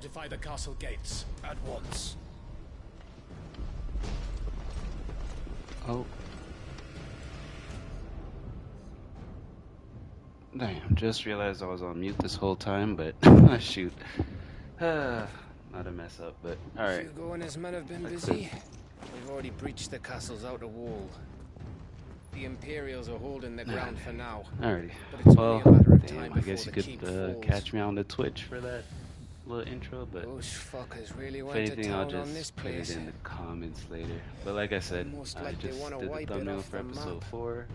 Fortify the castle gates at once. Oh. Damn, just realized I was on mute this whole time, but shoot. Not a mess up, but alright. Hugo and his men have been busy. We've already breached the castle's outer wall. The Imperials are holding the ground for now. Alrighty. But it's Well, only a matter of time damn, I before guess you the keep could falls. catch me on the Twitch for that little intro, but Those fuckers really if went to anything, I'll town on this just put it place. in the comments later. But like I said, Almost I like they just wanna did the wipe it thumbnail off for the episode map. 4.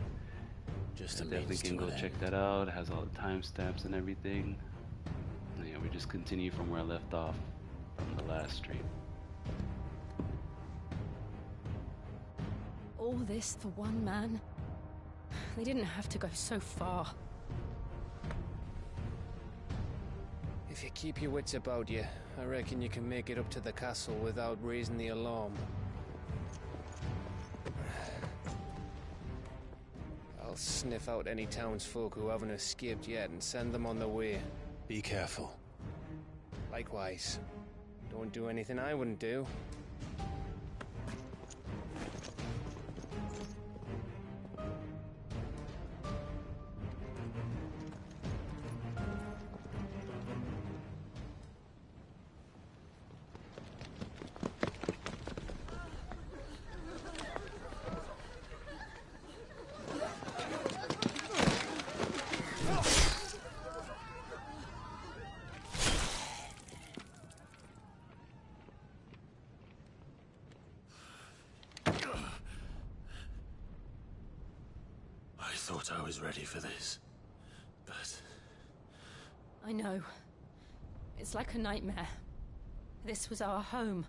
Just And a definitely means can to go an check end. that out. It has all the timestamps and everything. And yeah, we just continue from where I left off from the last stream. All this for one man? They didn't have to go so far. If you keep your wits about you, I reckon you can make it up to the castle without raising the alarm. I'll sniff out any townsfolk who haven't escaped yet and send them on their way. Be careful. Likewise. Don't do anything I wouldn't do. I thought I was ready for this, but... I know. It's like a nightmare. This was our home.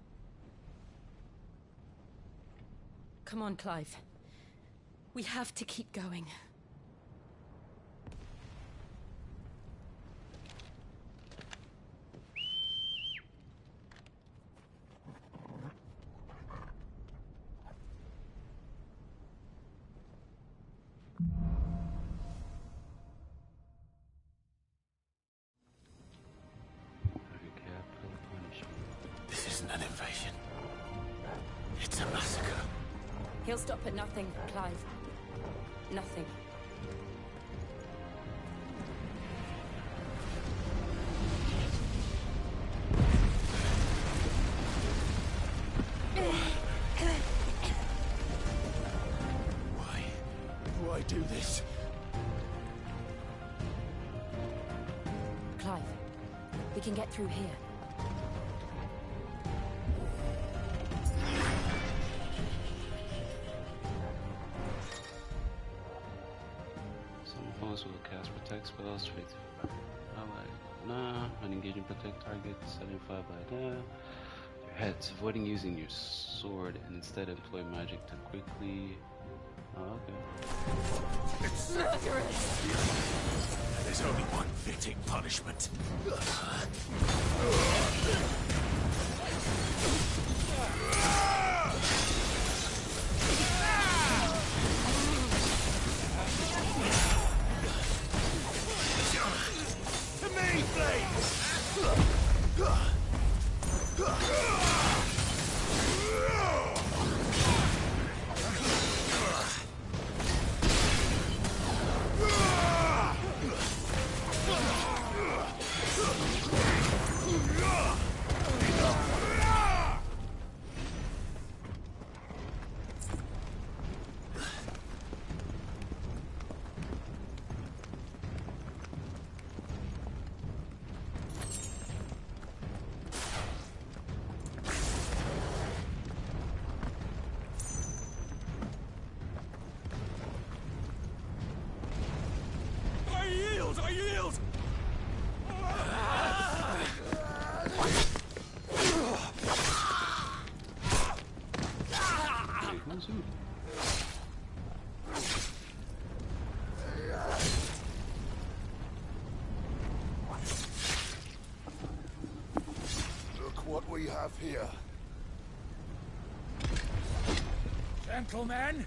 Come on, Clive. We have to keep going. This isn't an invasion. It's a massacre. He'll stop at nothing, Clive. Nothing. Why do this? Clive, we can get through here. Some opponents will cast protect spells straight to nah, when engaging protect target, setting 5 by your heads, avoiding using your sword and instead employ magic to quickly. Oh, okay. It's murderous! There's only one fitting punishment. To me, Blades! I yield! Look what we have here. Gentlemen!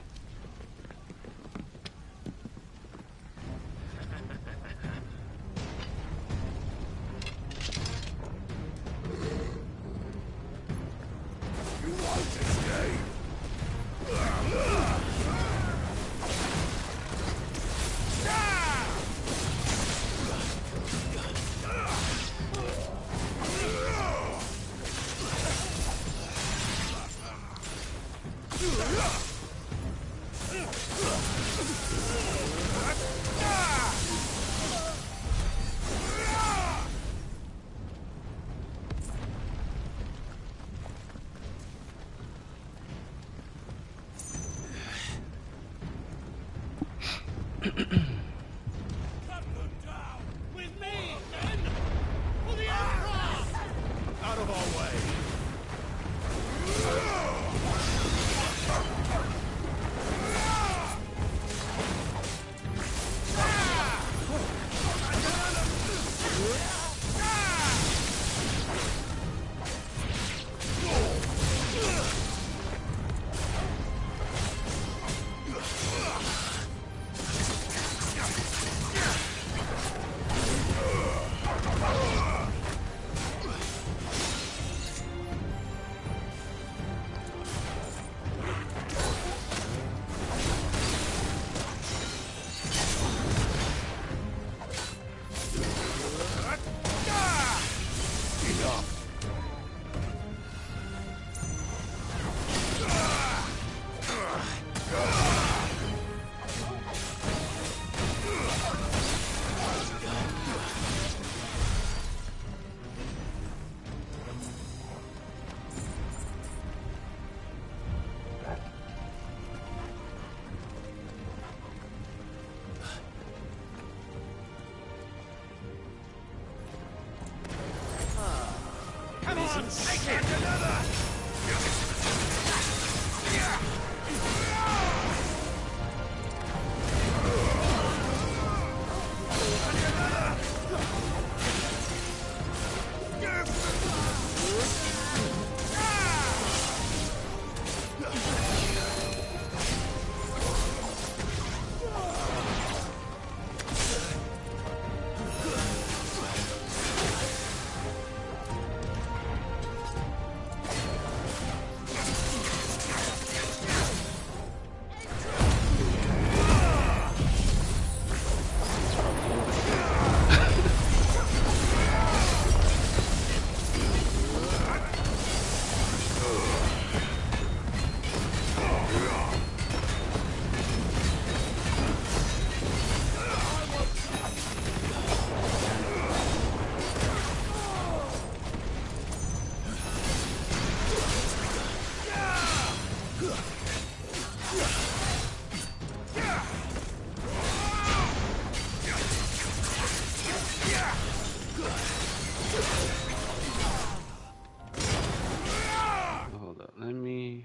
Hold up, let me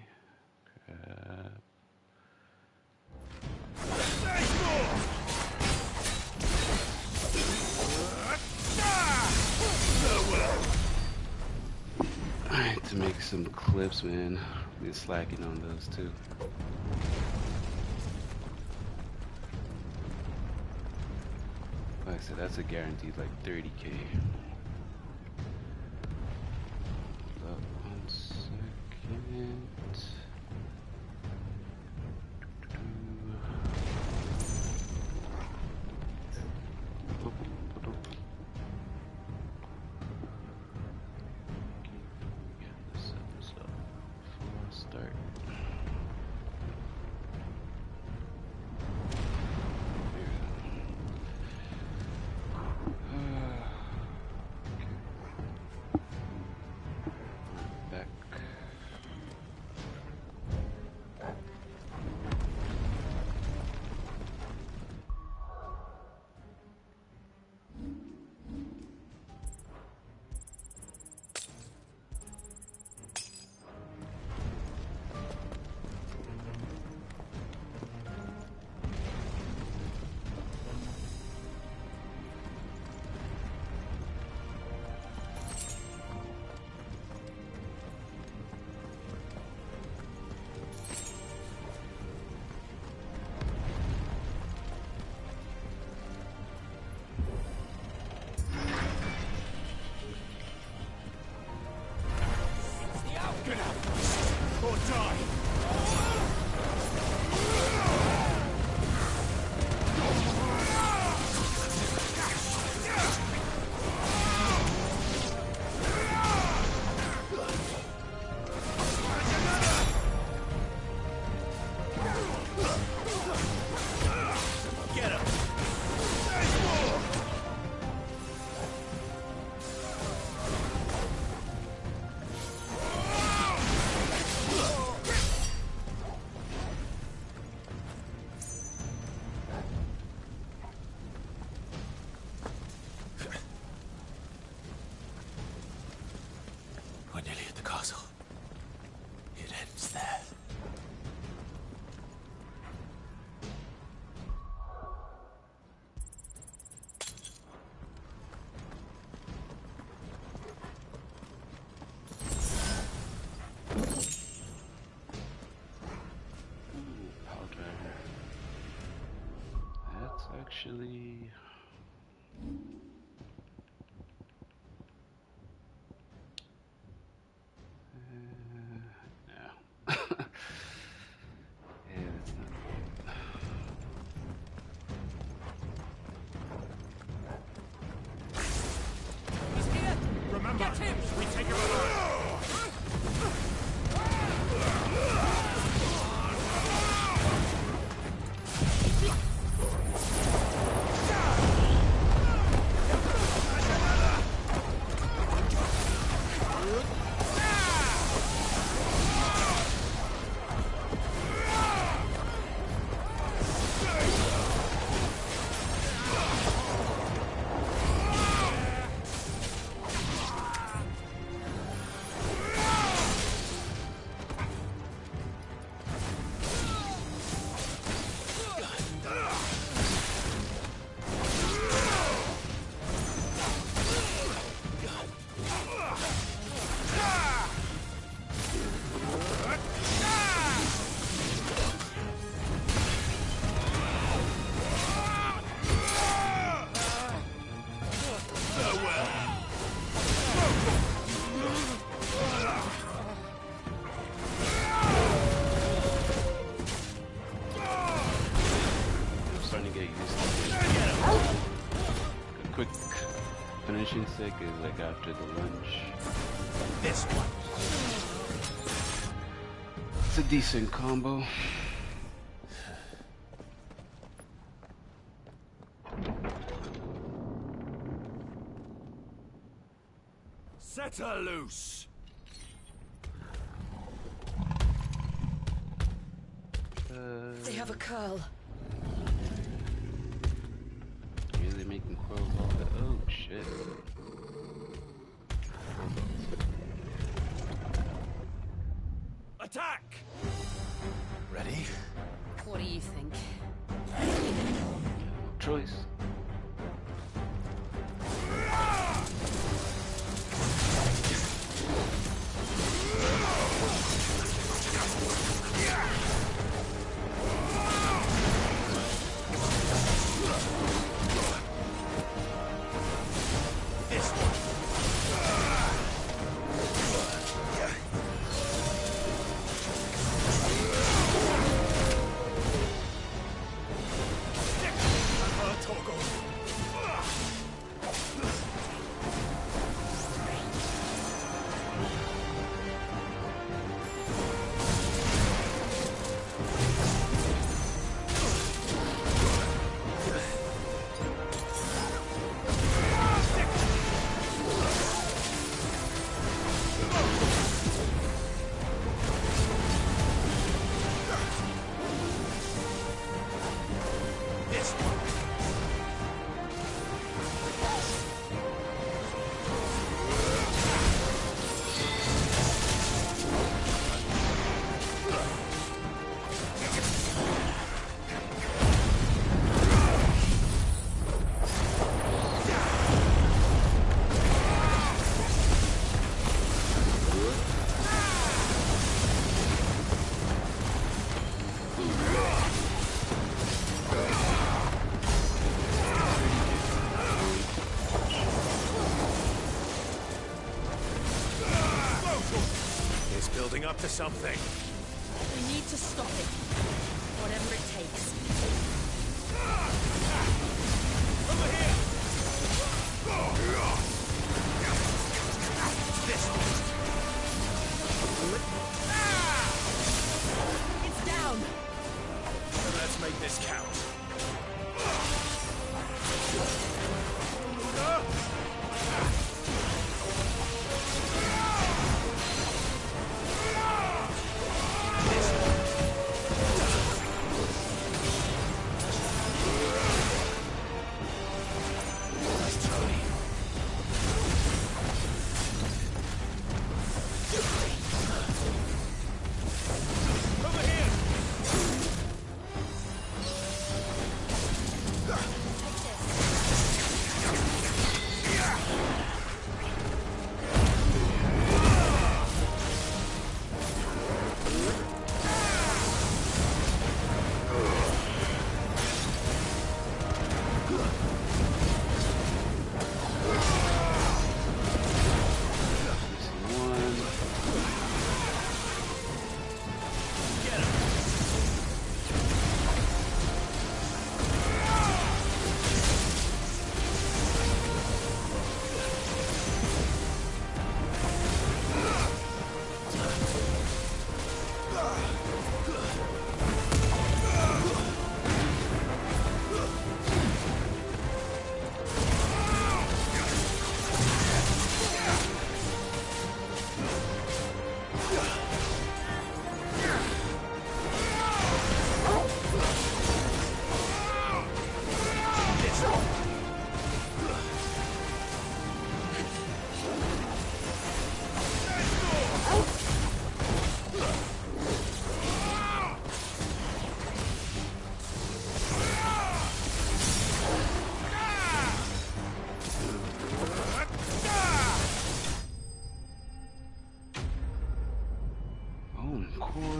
grab. I had to make some clips, man. Been slacking on those too. Like I said, that's a guaranteed like 30K. Hold up 1 second. Actually, no. Yeah, that's not good. He's here! Remember, get him! We take him alive! quick finishing stick is like after the lunge. This one. It's a decent combo. Set her loose. They have a curl. Really making quarrels all the. Oh shit. Attack! Ready? What do you think? Choice. This one. Building up to something. We need to stop it. Whatever it takes. Over here! This one. It's down. Let's make this count.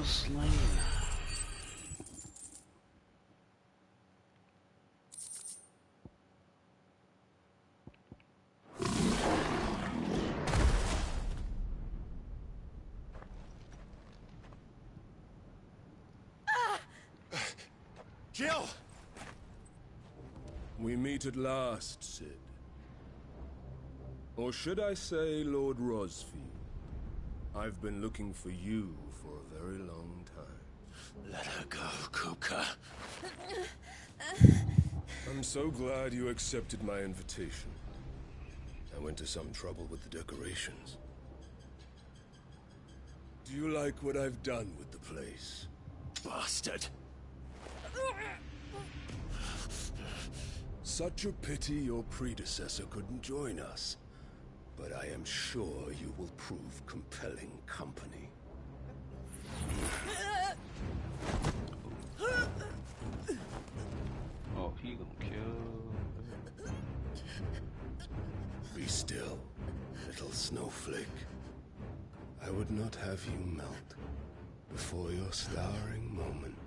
Slain. Jill! We meet at last, Sid. Or should I say Lord Rosfield? I've been looking for you for a very long time. Let her go, Kupka. I'm so glad you accepted my invitation. I went to some trouble with the decorations. Do you like what I've done with the place? Bastard. Such a pity your predecessor couldn't join us. But I am sure you will prove compelling company. Oh, he gonna kill. Be still, little snowflake. I would not have you melt before your starring moment.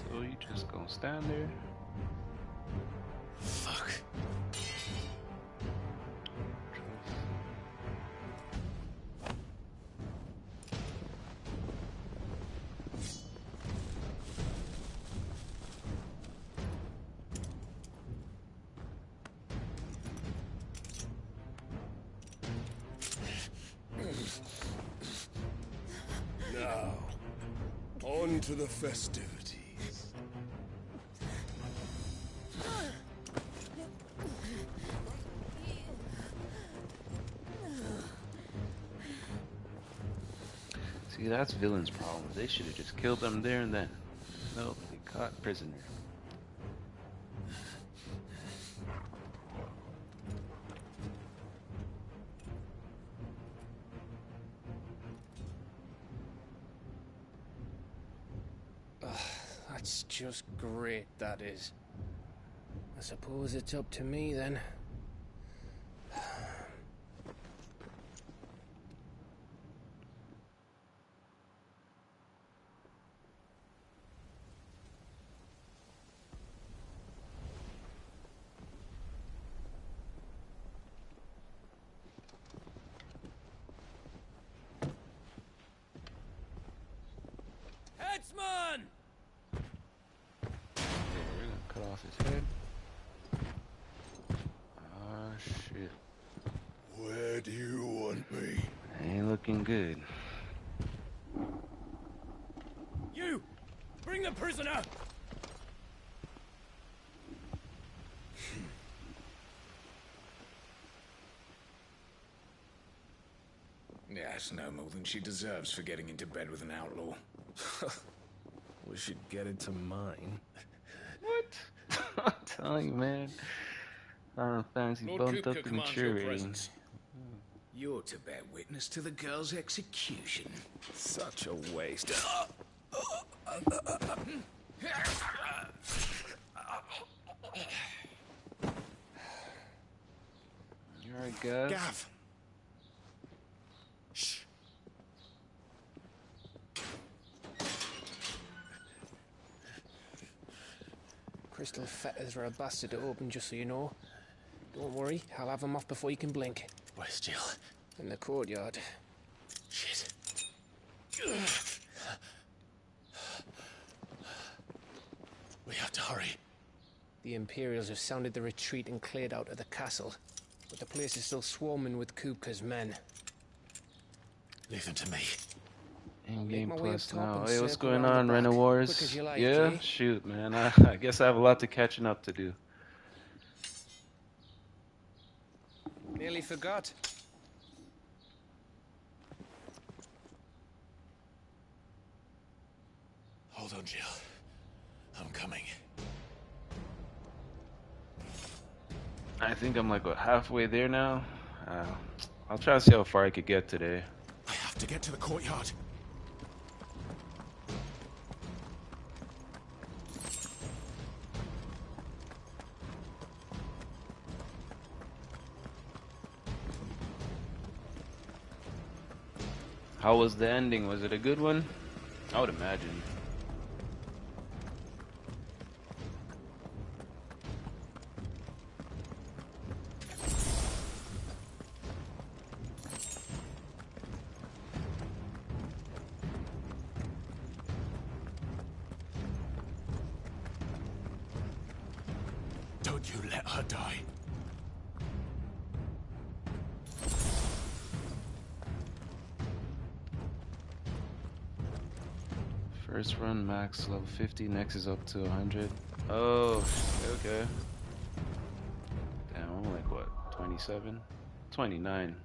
So you just gonna stand there? Fuck. Now, on to the festivities. See, that's villains' problem. They should have just killed them there and then. Nope, they caught prisoner. That's just great, that is. I suppose it's up to me then. Headsman! Yeah, we're gonna cut off his head. Ah, shit. Where do you want me? Ain't looking good. You! Bring the prisoner! Yes, no more than she deserves for getting into bed with an outlaw. We should get it to mine. What? I'm telling you, man. Final Fantasy Lord bumped Kupka up the commands your maturity. presence. You're to bear witness to the girl's execution. Such a waste. You alright, guys? Gav! Shh. Crystal fetters are a bastard to open, just so you know. Don't worry, I'll have them off before you can blink. Where's Jill? In the courtyard. Shit. We have to hurry. The Imperials have sounded the retreat and cleared out of the castle. But the place is still swarming with Kupka's men. Leave them to me. In-game my way plus up top now. and Hey, what's circle going around on, the back, Rena Wars? quick as you like, Yeah, eh? shoot, man. I guess I have a lot to catching up to do. Nearly forgot. Hold on, Jill. I'm coming. I think I'm like, what, halfway there now? I'll try to see how far I could get today. I have to get to the courtyard. How was the ending? Was it a good one? I would imagine. Don't you let her die. First run max level 50, next is up to 100. Oh, okay. Damn, I'm like what, 27? 29.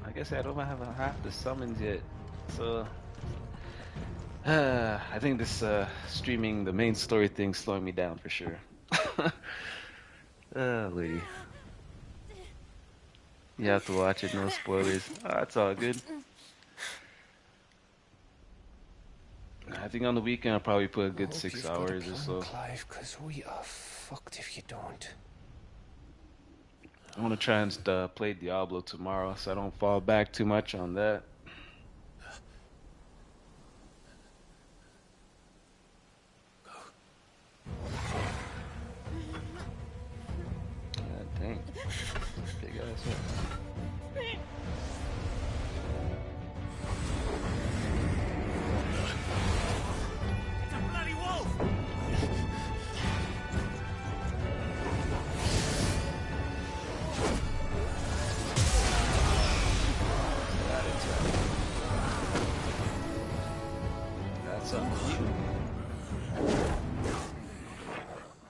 I guess I don't have half the summons yet, so I think this streaming the main story thing slowing me down for sure. Lady. You have to watch it, no spoilers. It's all good. I think on the weekend I'll probably put a good 6 hours or so. Clive, 'cause we are fucked if you don't. I want to try and play Diablo tomorrow, so I don't fall back too much on that. God dang. Big ass hit. It's a bloody wolf! That's a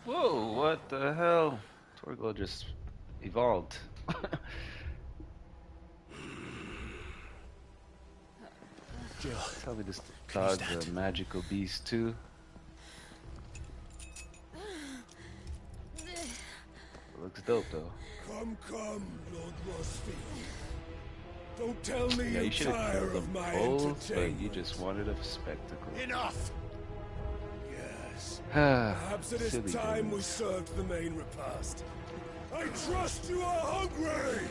Whoa, what the hell? Torgo just evolved. Jill, Tell me this dog's a magical beast too. Looks dope though. Come, Lord Rosfi. Don't tell me Yeah, you you're should have tired killed of them my both, but entertainment. you just wanted a spectacle. enough! Yes. Perhaps it is Silly time we dudes. served the main repast. I trust you are hungry!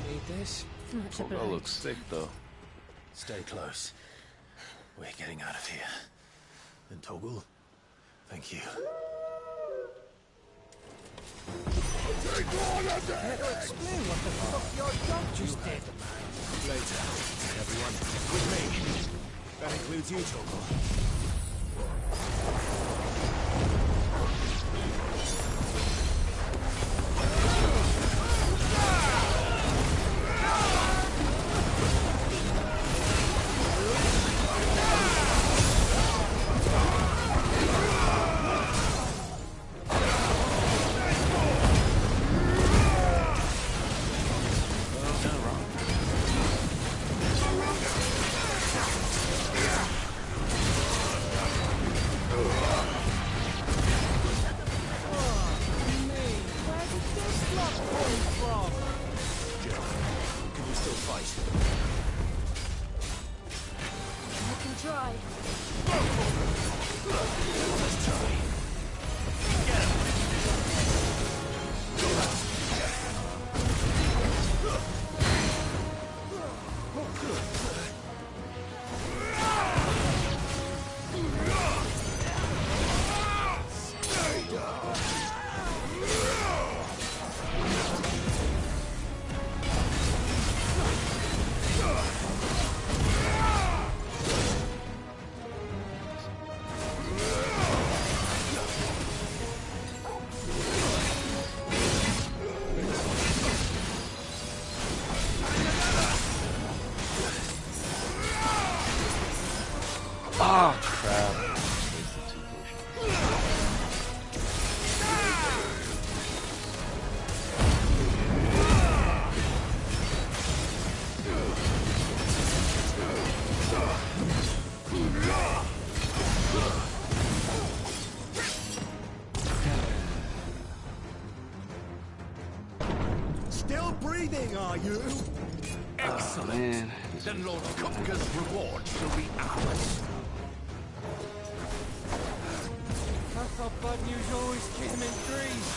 Need this? Much Torgo obliged. looks sick though. Stay close. We're getting out of here. And Toggle, thank you. Take one of them! Explain what the fuck your dog just did. Later, everyone. With me. That includes you, Toggle. Oh crap. Wasted 2 potions. Still breathing, are you? Excellent. Man. Then Lord Kupka's reward shall be ours. I thought bad news always came in threes.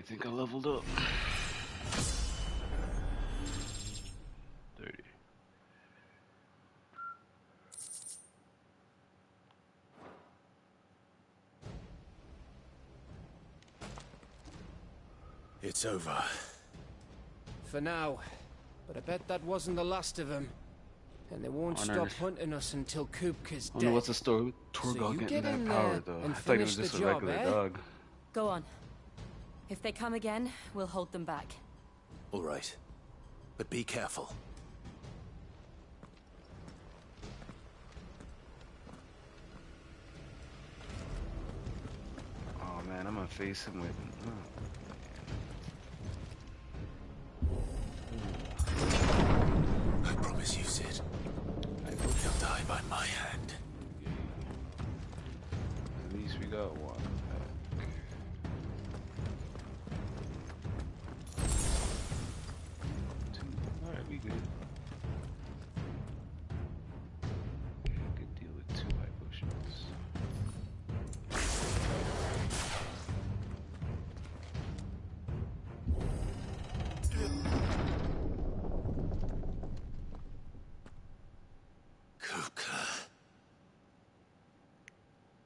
think I leveled up. 30. It's over. For now. But I bet that wasn't the last of them. And they won't stop hunting us until Kupka's I dead. wonder what's the story with Torgal getting that power, though. I thought he was just a regular dog. Go on. If they come again, we'll hold them back. All right. But be careful. Oh man, I'm gonna face him with him. I promise you, Sid. He'll die by my hand. At least we got one. Alright, we good. Good deal with 2 high potions.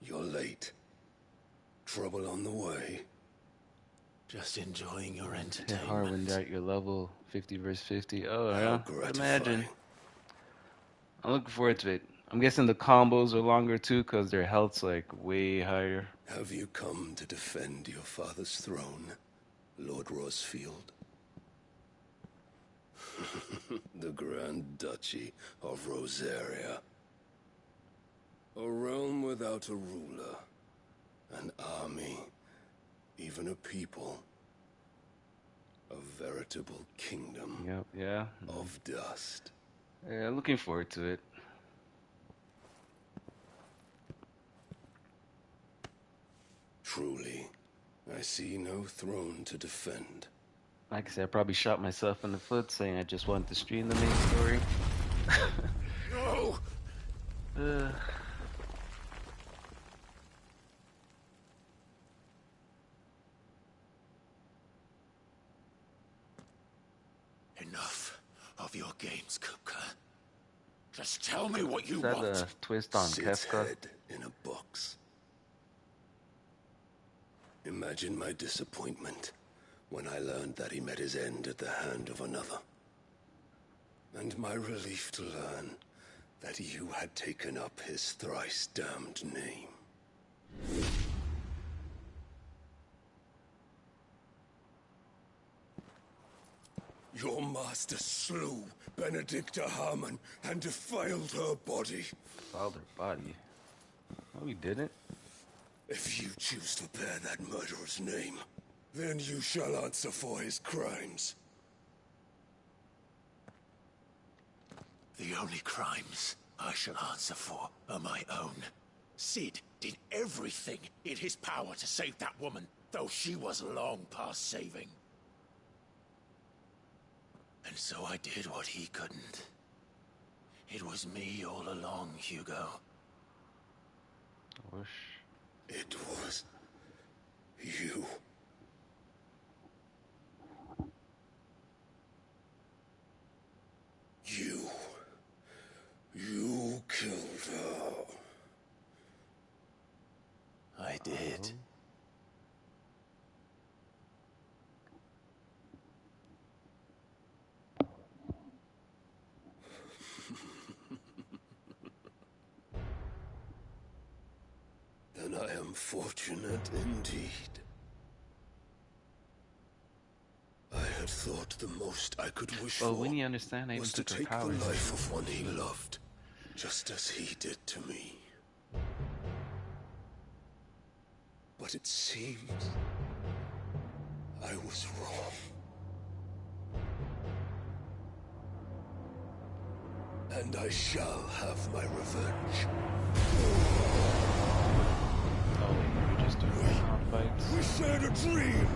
You're late. Trouble on the way. Just enjoying your Hit entertainment. hard when you're at your level 50 versus 50. Oh, How yeah. gratifying. Imagine. I'm looking forward to it. I'm guessing the combos are longer too because their health's like way higher. Have you come to defend your father's throne, Lord Rosfield? The Grand Duchy of Rosaria. A realm without a ruler, an army, even a people. A veritable kingdom Yep, yeah. of dust. Yeah, looking forward to it. Truly, I see no throne to defend. Like I said, I probably shot myself in the foot saying I just wanted to stream the main story. No! Enough of your games, Kupka. Just tell me what you Is that want. a twist on Sid's Kefka? head in a box. Imagine my disappointment when I learned that he met his end at the hand of another. And my relief to learn that you had taken up his thrice damned name. Your master slew Benedicta Harmon and defiled her body. Defiled her body? No, we didn't. If you choose to bear that murderer's name, then you shall answer for his crimes. The only crimes I shall answer for are my own. Sid did everything in his power to save that woman, though she was long past saving. And so I did what he couldn't. It was me all along, Hugo. Whoosh. It was you. You killed her. I did. Then I am fortunate indeed. I had thought the most I could wish Well, for when you understand, I even was to took her take the powers. life of one he loved, just as he did to me. But it seems I was wrong. And I shall have my revenge. Oh, wait, you're just doing round fights. We shared a dream.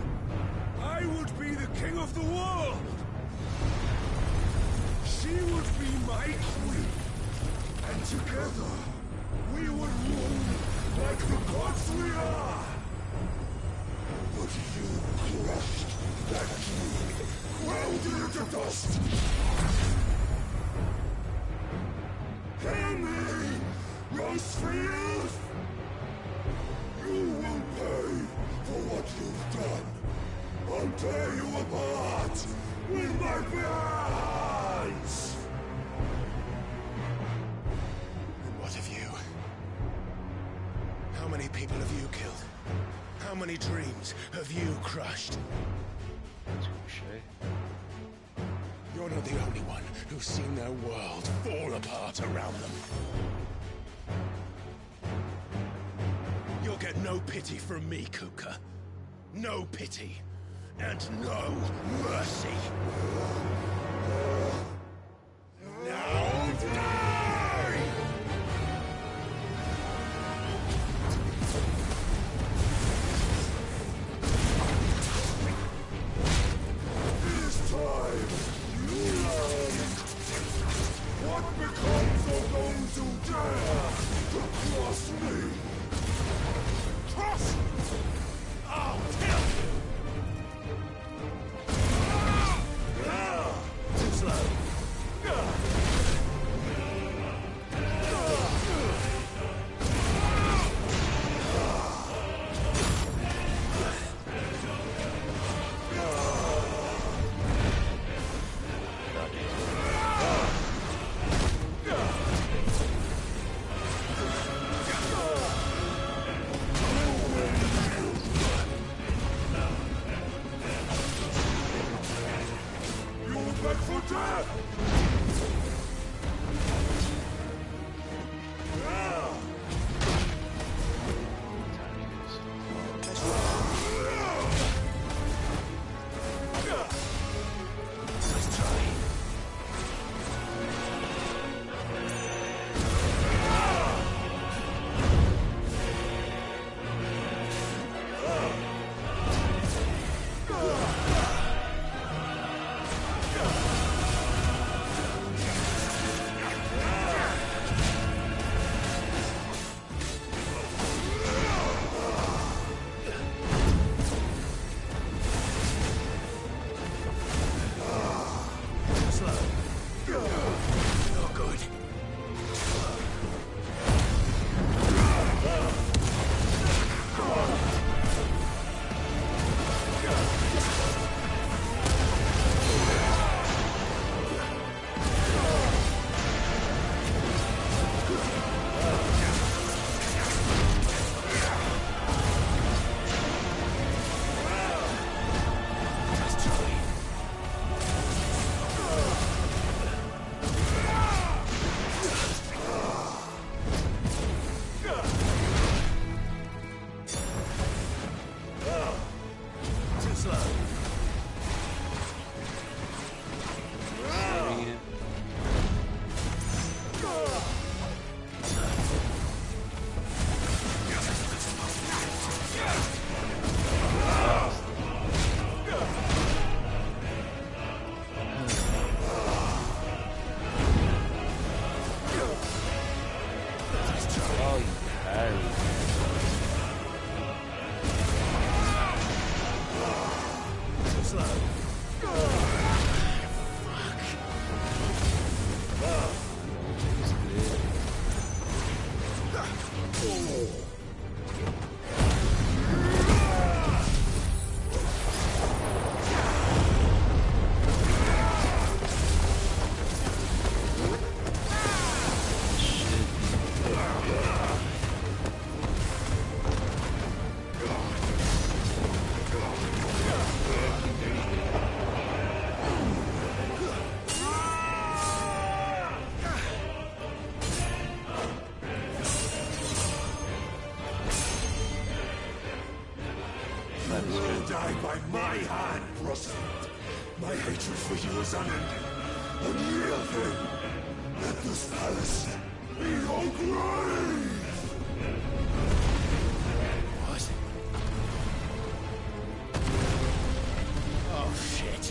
I would be the king of the world. She would be my queen. And together, we would rule like the gods we are. But you crushed that king, welded it to dust. Hear me, Rosefield! You will pay for what you've done. I'll tear you apart with my bare hands! And what of you? How many people have you killed? How many dreams have you crushed? Touché. You're not the only one who's seen their world fall apart around them. You'll get no pity from me, Kuka. No pity. And no mercy. Now die! This time, you learn what becomes of those who dare to cross me. Cross! I'll kill you! Too slow. My hatred for you is unending. A real thing. Let this palace be your grave! What? Oh, shit.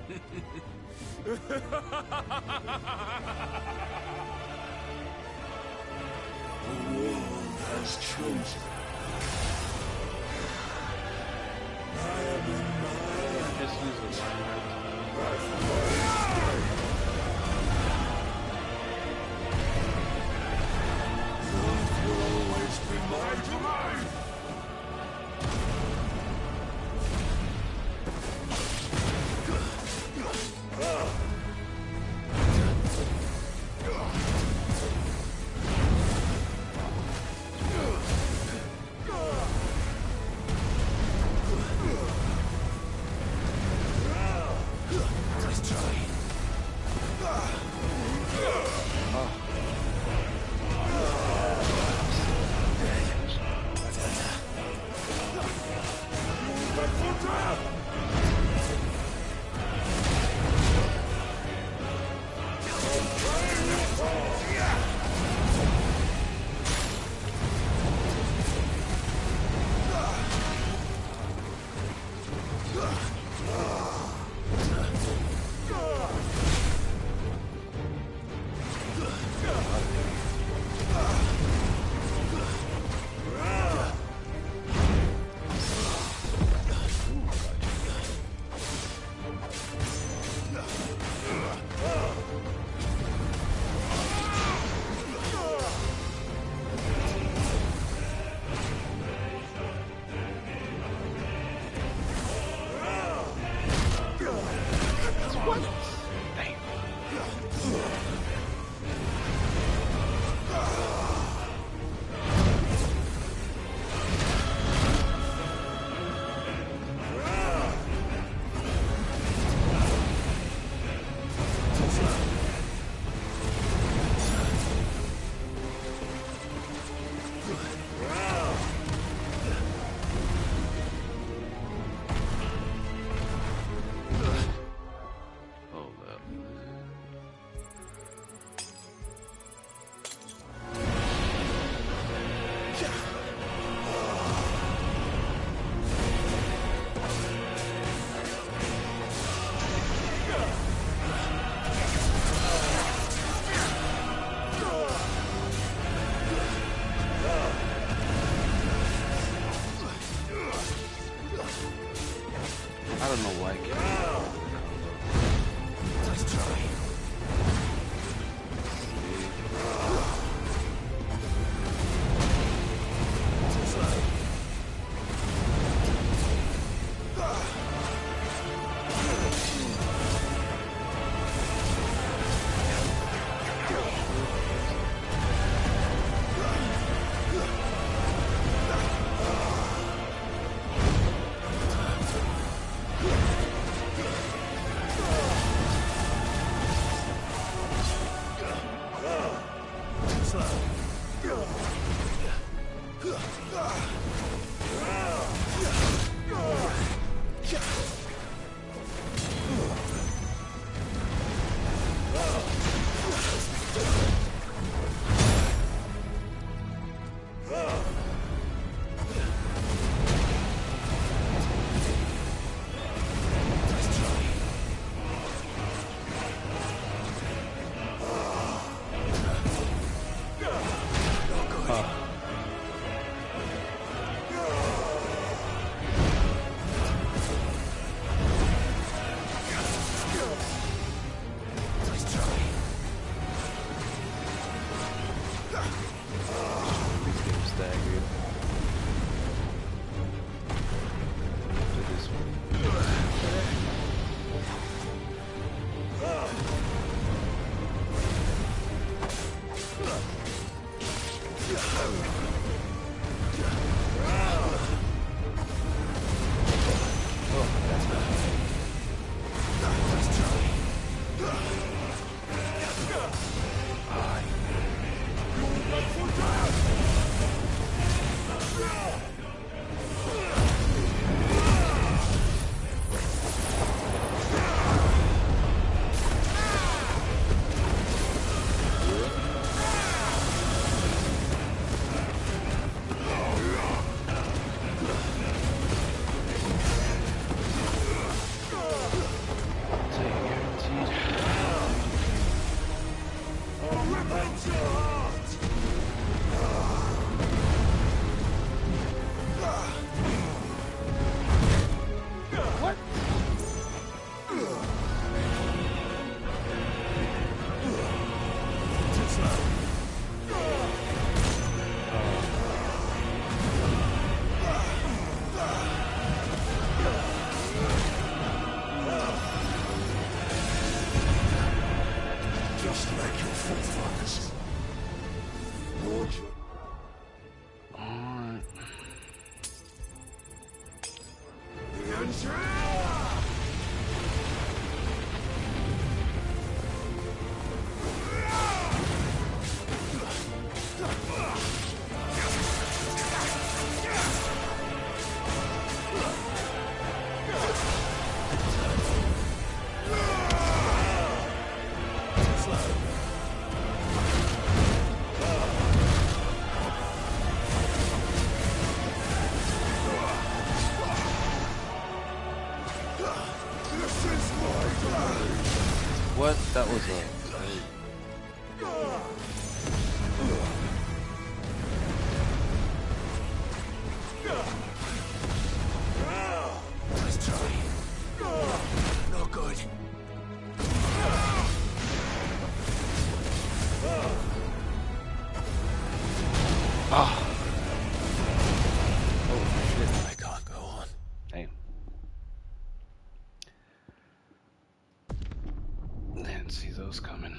world has chosen. I am in Just use a Yours will always be my domain. I don't know why I can't. Let's try. What? That was a... Let's try. No good. Ah. Oh shit, I can't go on. Damn. Didn't see those coming.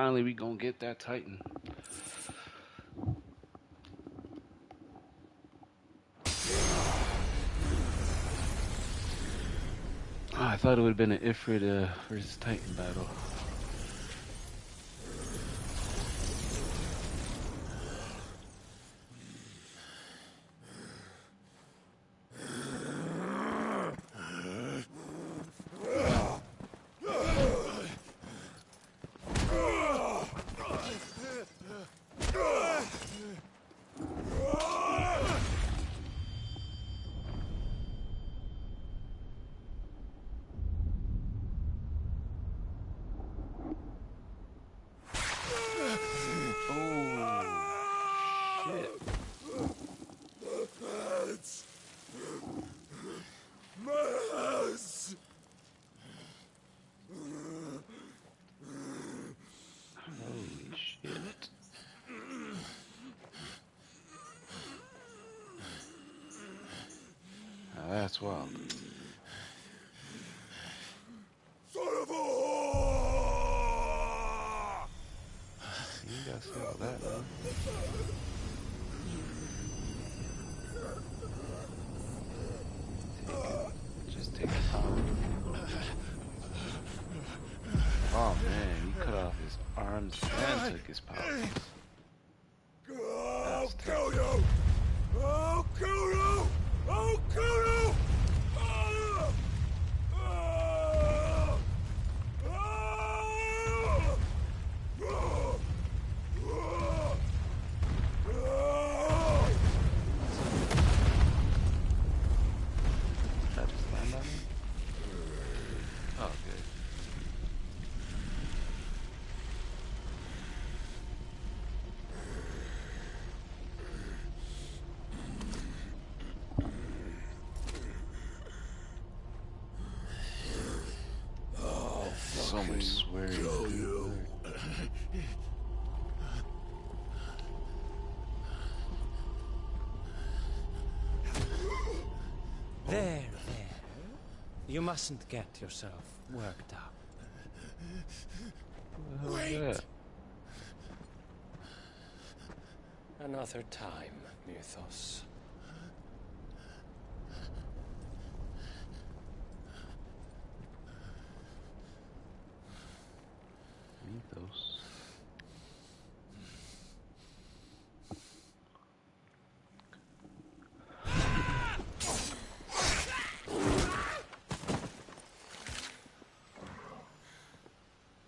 finally we gonna get that Titan. Oh, I thought it would have been an Ifrit versus Titan battle. That's wild. Son of a whore! You gotta say all that, man. Just take it out. Oh man, he cut off his arms and took his powers. I'll kill you! I'll kill you! I'll kill you! That just land on me? Oh, good. So much swearing. There. You mustn't get yourself worked up. Wait. Another time, Mythos. Mythos.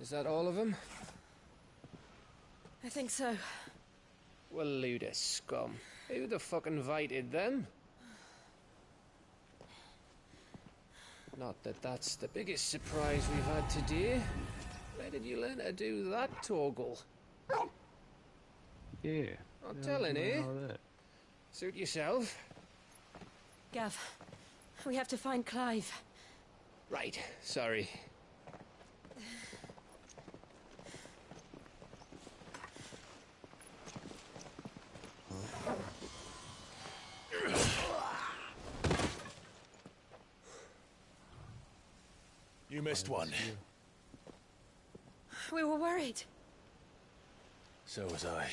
Is that all of them? I think so. Well, load of scum. Who the fuck invited them? Not that that's the biggest surprise we've had today. Where did you learn to do that, Torgal? Yeah. Not telling, eh? All that. Suit yourself. Gav, we have to find Clive. Right, sorry. You missed one. We were worried. So was I.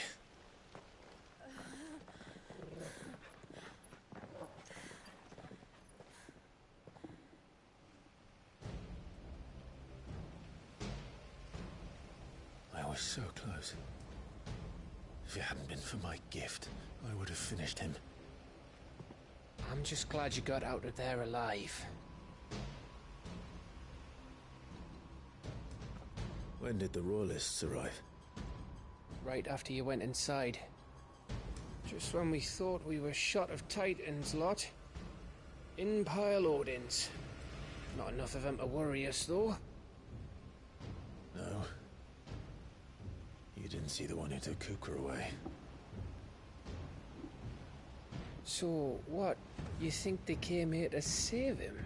I was so close. If it hadn't been for my gift, I would have finished him. I'm just glad you got out of there alive. When did the Royalists arrive? Right after you went inside. Just when we thought we were shot of Titans, lot. In pile Odins. Not enough of them to worry us, though. No. You didn't see the one who took Kukra away. So, what? You think they came here to save him?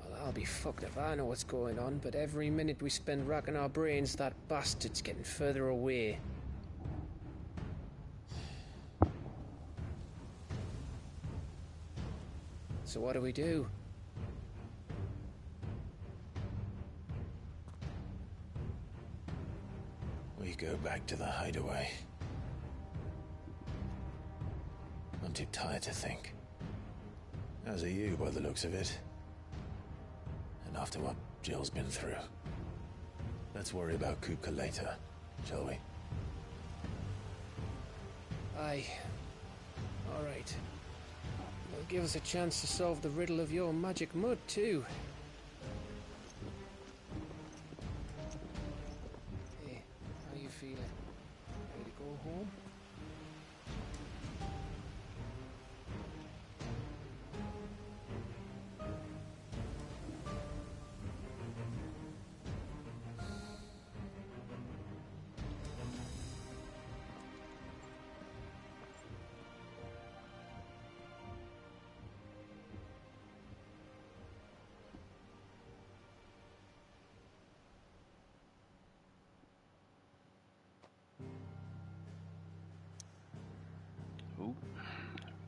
Well, I'll be fucked if I know what's going on, but every minute we spend racking our brains, that bastard's getting further away. So what do we do? We go back to the hideaway. I'm too tired to think. As are you, by the looks of it. And after what Jill's been through. Let's worry about Kupka later, shall we? Aye. Alright. It'll give us a chance to solve the riddle of your magic mud, too. Hey, how you feeling? Ready to go home? Oh,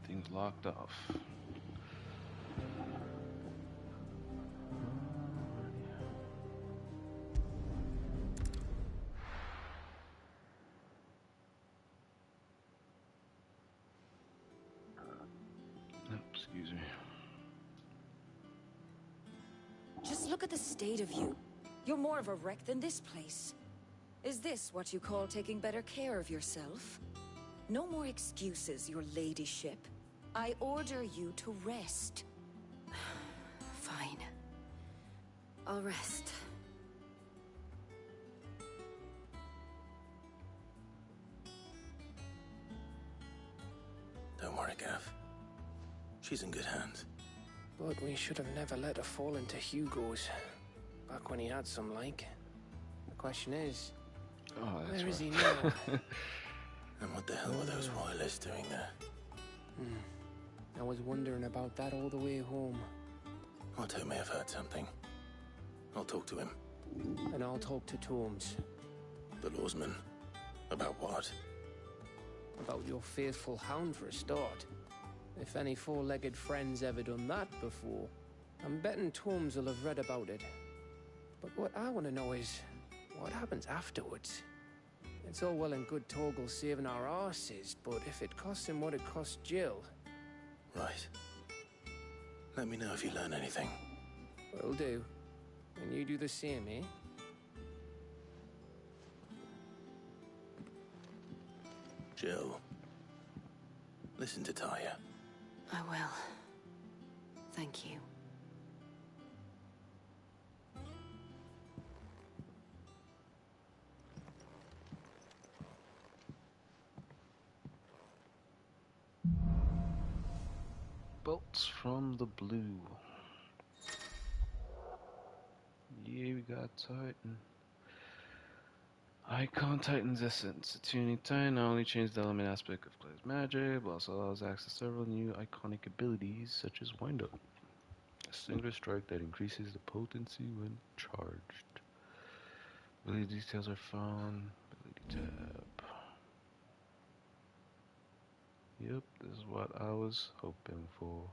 everything's locked off. Oh, excuse me. Just look at the state of you. You're more of a wreck than this place. Is this what you call taking better care of yourself? No more excuses, your ladyship. I order you to rest. Fine. I'll rest. Don't worry, Gav. She's in good hands. But we should have never let her fall into Hugo's. Back when he had some like. The question is, Oh, that's where is he right. now? And what the hell were those royalists doing there? I was wondering about that all the way home. Otto may have heard something. I'll talk to him. And I'll talk to Tomes. The lawsman. About what? About your faithful hound for a start. If any four-legged friend's ever done that before, I'm betting Tomes will have read about it. But what I want to know is, what happens afterwards? It's all well and good Torgal saving our arses, but if it costs him what it cost Jill... Right. Let me know if you learn anything. Will do. And you do the same, eh? Jill. Listen to Taya. I will. Thank you. Bolts from the blue. Yeah, we got Titan. Icon Titan's Essence. Attuning Titan not only changes the element aspect of Clay's magic, but also allows access to several new iconic abilities, such as Wind Up. A singular strike that increases the potency when charged. Ability details are found. Ability tab. Yep, this is what I was hoping for.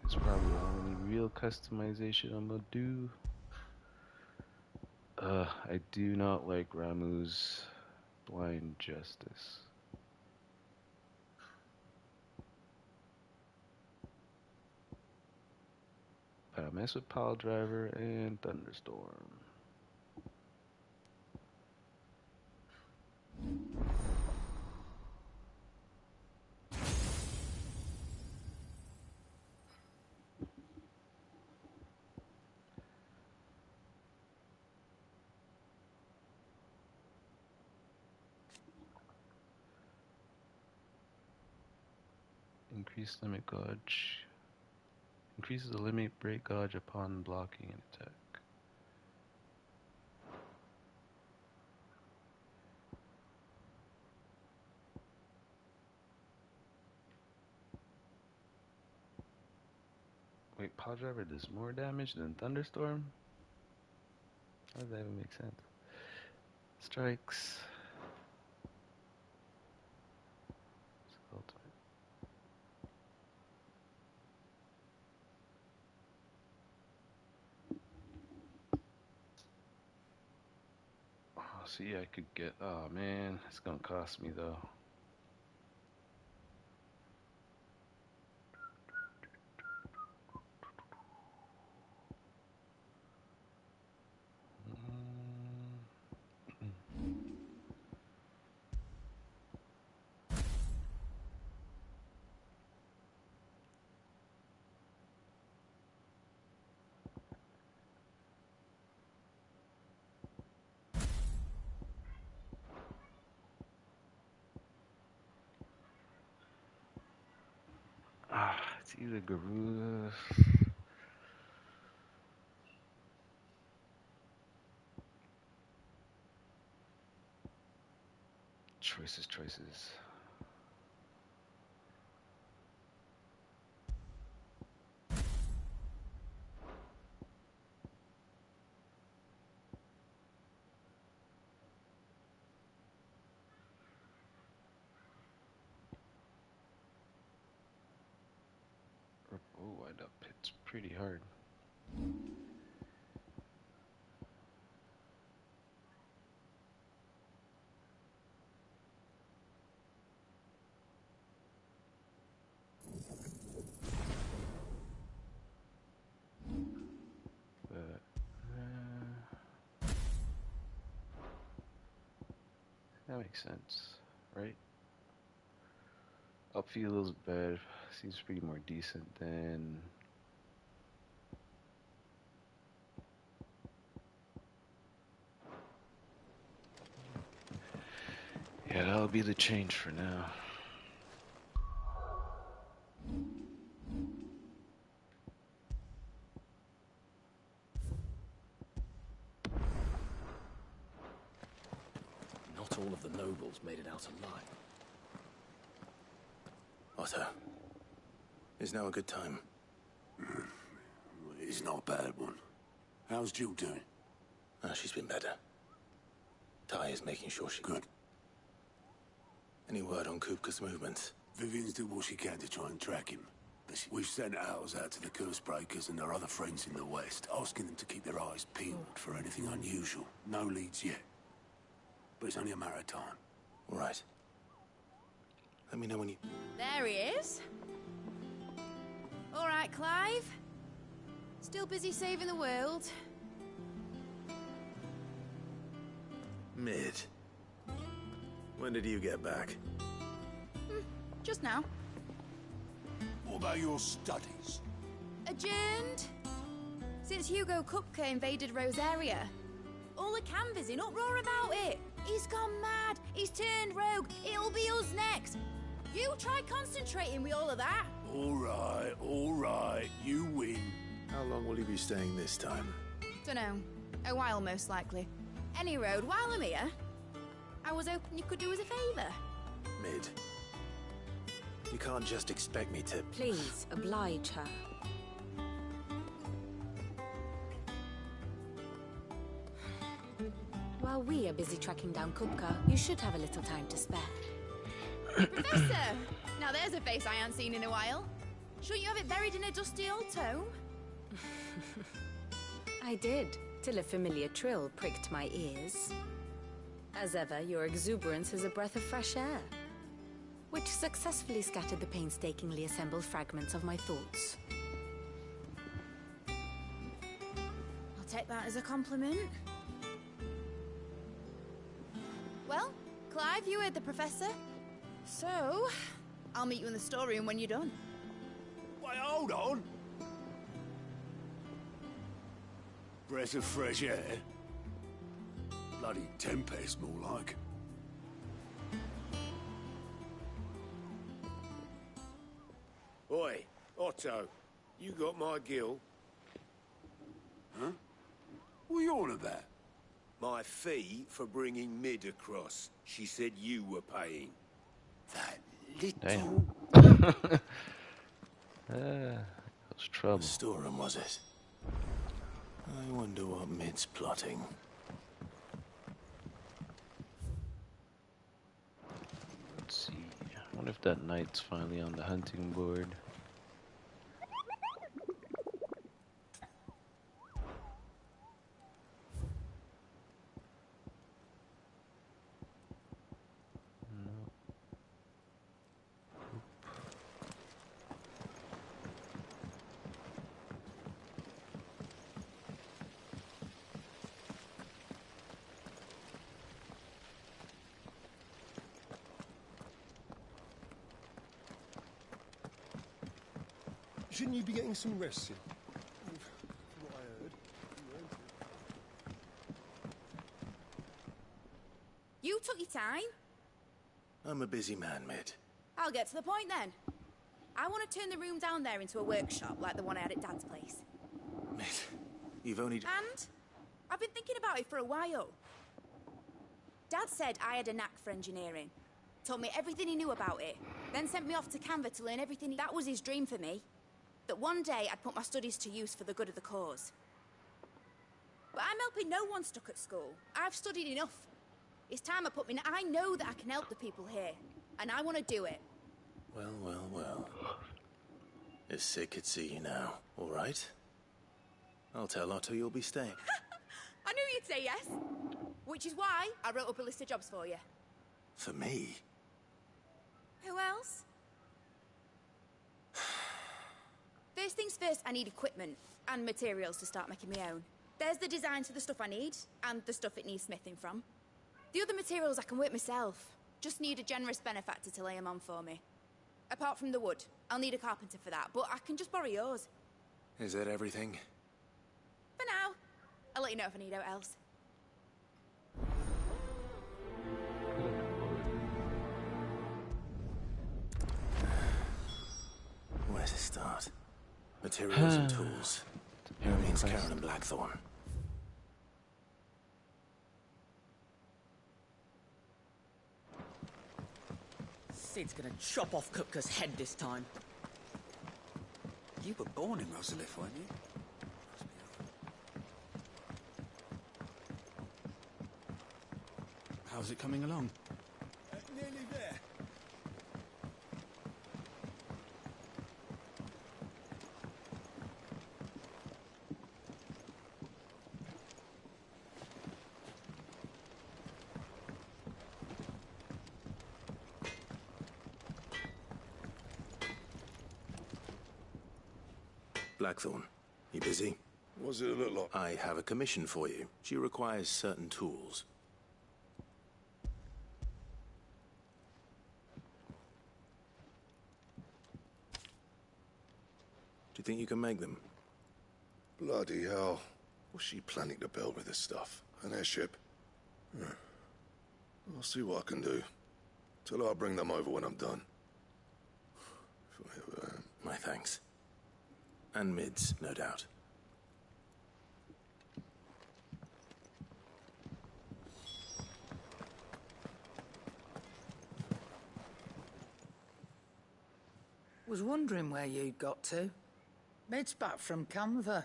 It's probably the only real customization I'm gonna do. I do not like Ramuh's Blind Justice. But I mess with Pile Driver and Thunderstorm. Increase limit gauge. Increases the limit break gauge upon blocking an attack. Wait, Pile Driver does more damage than Thunderstorm? How does that even make sense? Strikes. Ultimate. See, I could get. Oh man, it's gonna cost me though. It's either Garuda. Choices. Oh, I up. It's pretty hard. But that makes sense, right? Upfield's bad. Seems pretty more decent than. Yeah, that'll be the change for now. Not all of the nobles made it out alive. Otto, is now a good time? It's not a bad one. How's Jill doing? Oh, she's been better. Ty is making sure she... Good. Any word on Kupka's movements? Vivian's did what she can to try and track him. We've sent ours out to the curse breakers and their other friends in the west, asking them to keep their eyes peeled for anything unusual. No leads yet. But it's only a matter of time. All right. Let me know when you... There he is. All right, Clive. Still busy saving the world. Mid. When did you get back? Just now. What about your studies? Adjourned. Since Hugo Kupka invaded Rosaria. All the canvas in uproar about it. He's gone mad. He's turned rogue. It'll be us next. You try concentrating with all of that. All right. You win. How long will you be staying this time? Dunno. A while, most likely. Any road, while I'm here, I was hoping you could do us a favour. Mid. You can't just expect me to... Please, oblige her. While we are busy tracking down Kupka, you should have a little time to spare. Professor! Now there's a face I haven't seen in a while. Shouldn't you have it buried in a dusty old tome? I did, till a familiar trill pricked my ears. As ever, your exuberance is a breath of fresh air, which successfully scattered the painstakingly assembled fragments of my thoughts. I'll take that as a compliment. Well, Clive, you heard the professor. So, I'll meet you in the storeroom when you're done. Wait, hold on. Breath of fresh air. Bloody tempest, more like. Oi, Otto, you got my gill? Huh? What are you on about? My fee for bringing Mid across. She said you were paying. That little... Damn. That was trouble. What storeroom was it? I wonder what Mid's plotting. Let's see. I wonder if that knight's finally on the hunting board. Shouldn't you be getting some rest soon? From what I heard, you weren't. You took your time. I'm a busy man, Mid. I'll get to the point then. I want to turn the room down there into a workshop like the one I had at Dad's place. Mid, you've only... And I've been thinking about it for a while. Dad said I had a knack for engineering. Told me everything he knew about it. Then sent me off to Canva to learn everything. That was his dream for me. That one day I'd put my studies to use for the good of the cause. But I'm helping no one stuck at school. I've studied enough. It's time I put me... I know that I can help the people here. And I want to do it. Well, well, well. If Sid could see you now, all right? I'll tell Otto you'll be staying. I knew you'd say yes. Which is why I wrote up a list of jobs for you. For me? Who else? First things first, I need equipment and materials to start making my own. There's the designs for the stuff I need, and the stuff it needs smithing from. The other materials I can work myself. Just need a generous benefactor to lay them on for me. Apart from the wood, I'll need a carpenter for that, but I can just borrow yours. Is that everything? For now. I'll let you know if I need out else. Where to start? Materials and tools. Everything's Karen and Blackthorn. Sid's gonna chop off Kupka's head this time. You were born in Rosalith, weren't you? How's it coming along? Nearly there. Blackthorn, you busy? What's it look like? I have a commission for you. She requires certain tools. Do you think you can make them? Bloody hell. What's she planning to build with this stuff? An airship? I'll see what I can do. Tell her I'll bring them over when I'm done. My thanks. And Mids, no doubt. Was wondering where you'd got to. Mid's back from Canva.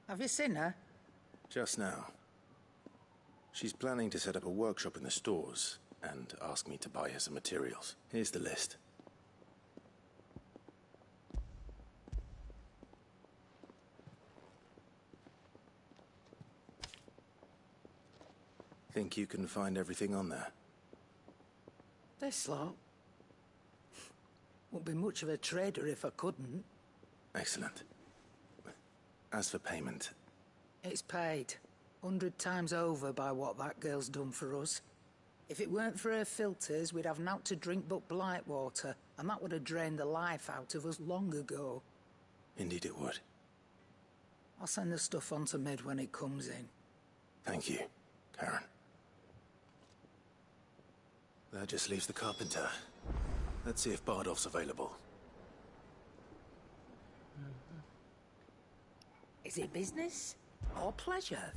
Have you seen her? Just now. She's planning to set up a workshop in the stores and ask me to buy her some materials. Here's the list. Think you can find everything on there? This lot. Wouldn't be much of a trader if I couldn't. Excellent. As for payment... It's paid. 100 times over by what that girl's done for us. If it weren't for her filters, we'd have naught to drink but blight water, and that would have drained the life out of us long ago. Indeed it would. I'll send the stuff on to Mid when it comes in. Thank you, Karen. That just leaves the carpenter. Let's see if Bardolph's available. Is it business or pleasure?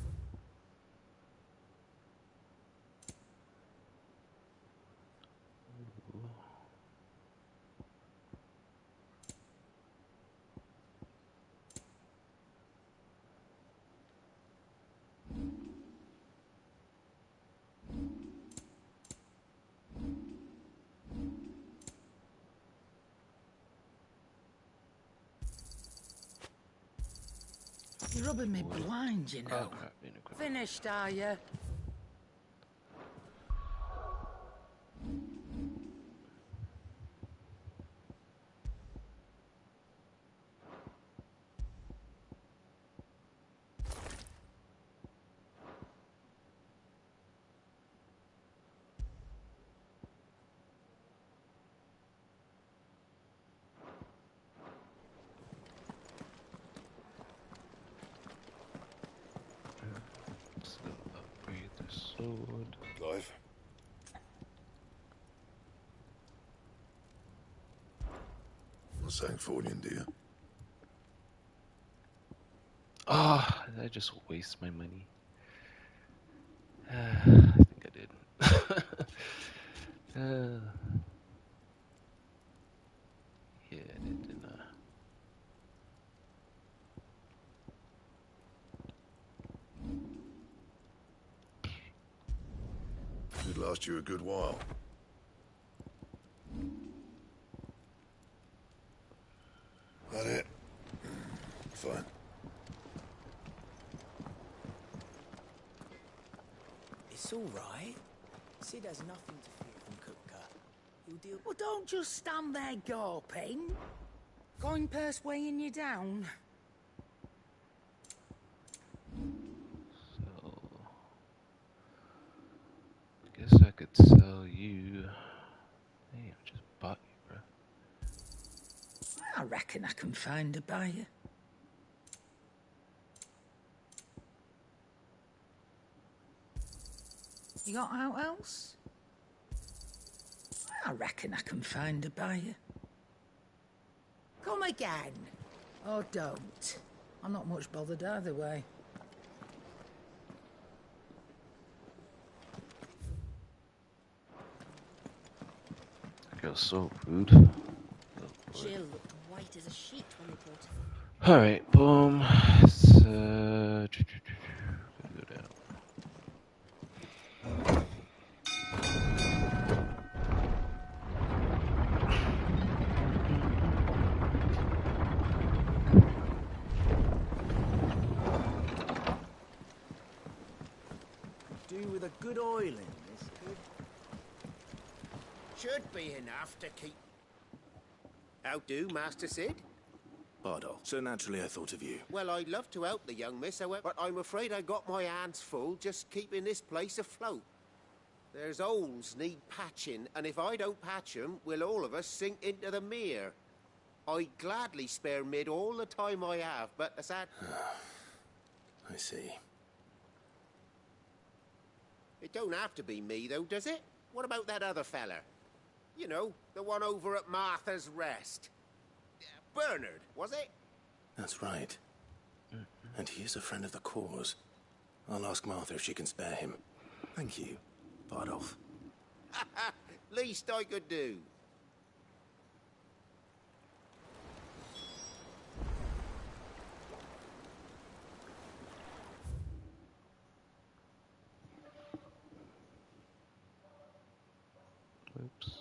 You're rubbing me blind, you know. Finished, are you? forward. Clive. Not saying Fornian, do you? Ah, did I just waste my money? I think I did. Yeah, I did, didn't I? Could last you a good while. That it? Fine. It's all right. Sid has nothing to fear from Kupka. He'll deal. Well, don't just stand there gawping. Coin purse weighing you down. So, I guess I could sell you. Hey, I just bought you, bro. I reckon I can find a buyer. You got out else? I reckon I can find a buyer. Come again. Or don't. I'm not much bothered either way. That girl's so rude. Jill looked white as a sheet when they brought her. Alright, boom. It's, gonna go down. Do with a good oil in this kid. Should be enough to keep... How do, Master Sid? Bardo, so naturally I thought of you. Well, I'd love to help the young miss, however, but I'm afraid I got my hands full just keeping this place afloat. There's holes need patching, and if I don't patch them, we'll all of us sink into the mere. I'd gladly spare Mid all the time I have, but the sad... I see. It don't have to be me, though, does it? What about that other fella? You know, the one over at Martha's Rest. Bernard, was it? That's right. And he is a friend of the cause. I'll ask Martha if she can spare him. Thank you, Bardolph. Least I could do. Oops.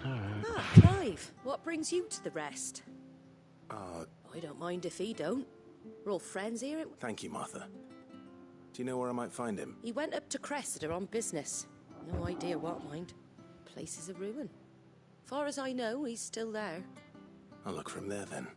Ah, Clive, what brings you to the rest? I don't mind if he don't. We're all friends here. Thank you, Martha. Do you know where I might find him? He went up to Cressida on business. No idea what, mind. Place is a ruin. Far as I know, he's still there. I'll look for him there, then.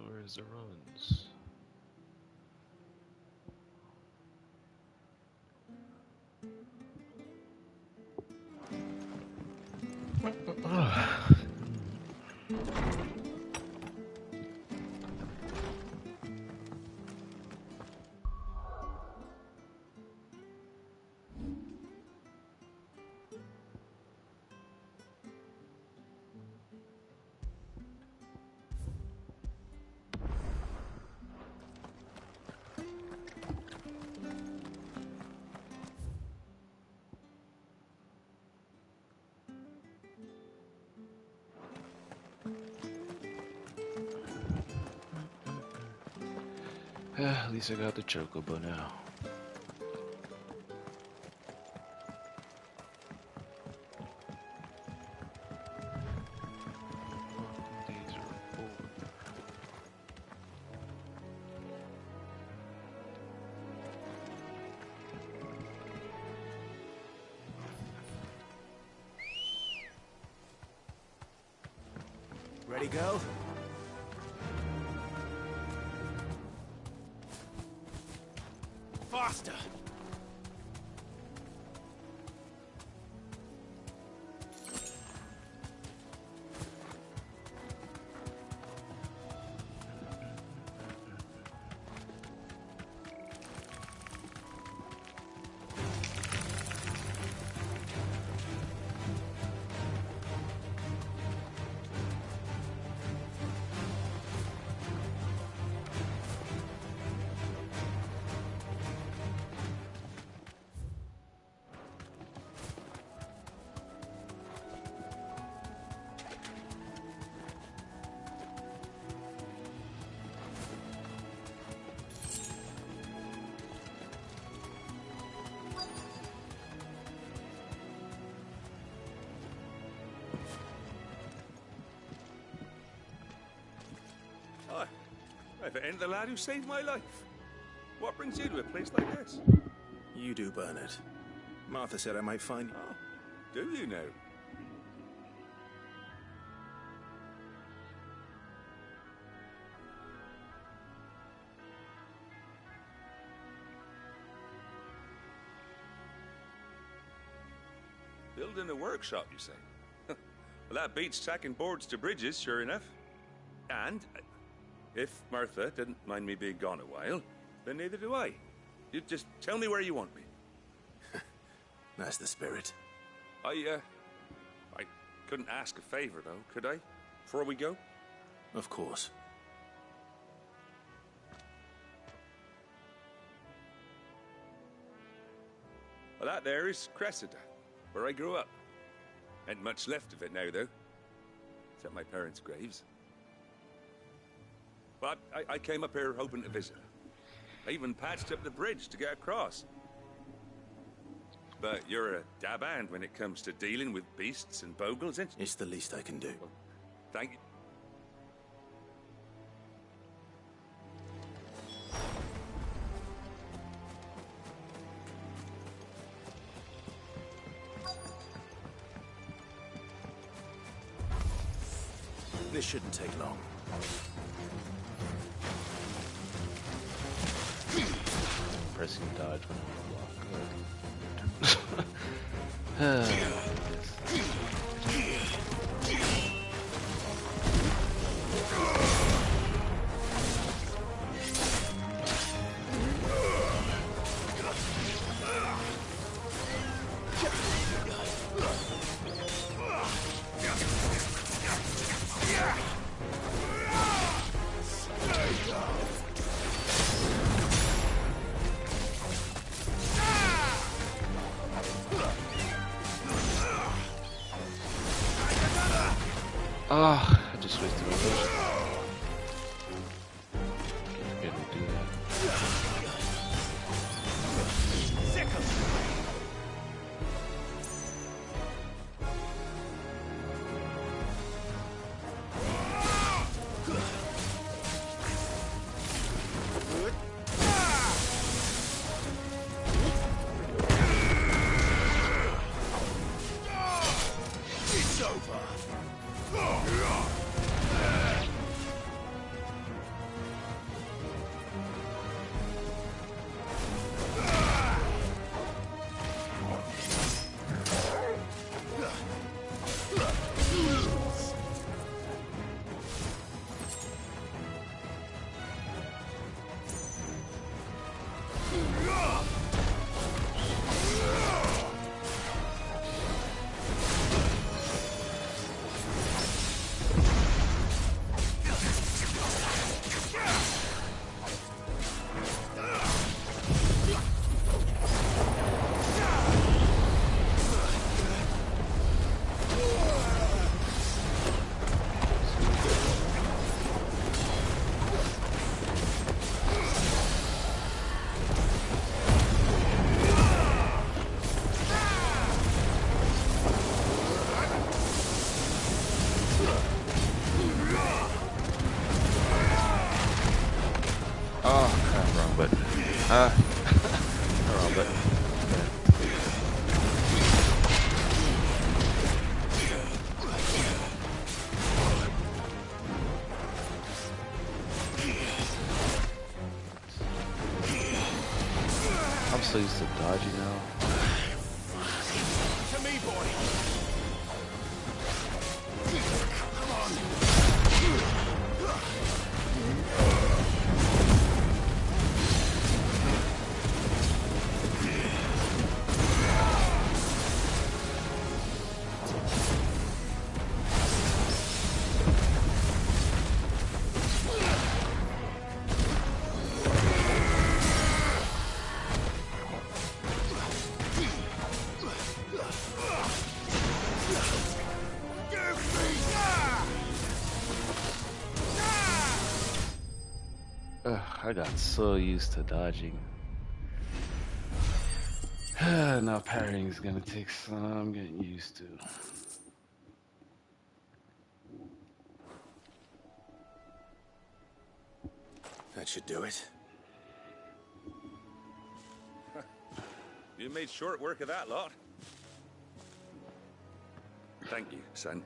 Where's the ruins? At least I got the chocobo now. Ready, go? Faster! Hi. If it ain't the lad who saved my life. What brings you to a place like this? You do, Bernard. Martha said I might find you. Oh, do you now? Building a workshop, you say? Well, that beats tacking boards to bridges, sure enough. And if Martha didn't mind me being gone a while, then neither do I. You just tell me where you want me. That's the spirit. I couldn't ask a favor, though, could I? Before we go? Of course. Well, that there is Cressida, where I grew up. Ain't much left of it now, though. Except my parents' graves. But I came up here hoping to visit. I even patched up the bridge to get across. But you're a dab hand when it comes to dealing with beasts and bogles, ain't you? It's the least I can do. Well, thank you. This shouldn't take long. Pressing dodge when I'm on block. Oh, I just wasted my potion. Keep forgetting to do that. It's over. but they're all but I'm so used to dodging now. To me, boy. Come on. I got so used to dodging. Now parrying is gonna take some getting used to. That should do it. You made short work of that lot. Thank you, son.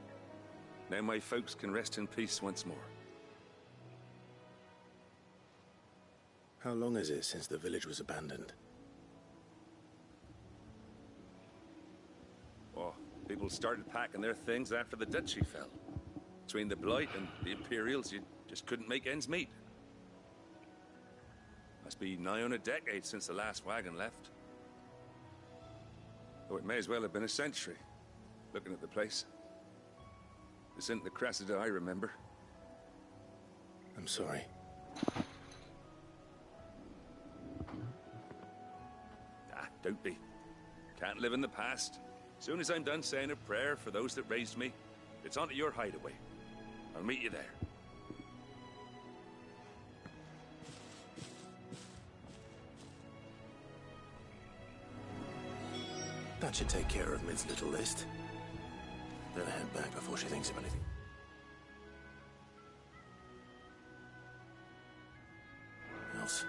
Now my folks can rest in peace once more. How long is it since the village was abandoned? Oh, people started packing their things after the duchy fell. Between the Blight and the Imperials, you just couldn't make ends meet. Must be nigh on a decade since the last wagon left. Oh, it may as well have been a century, looking at the place. This isn't the Cressida I remember. I'm sorry. Don't be. Can't live in the past. Soon as I'm done saying a prayer for those that raised me, it's on to your hideaway. I'll meet you there. That should take care of Mid's little list. Better head back before she thinks of anything else.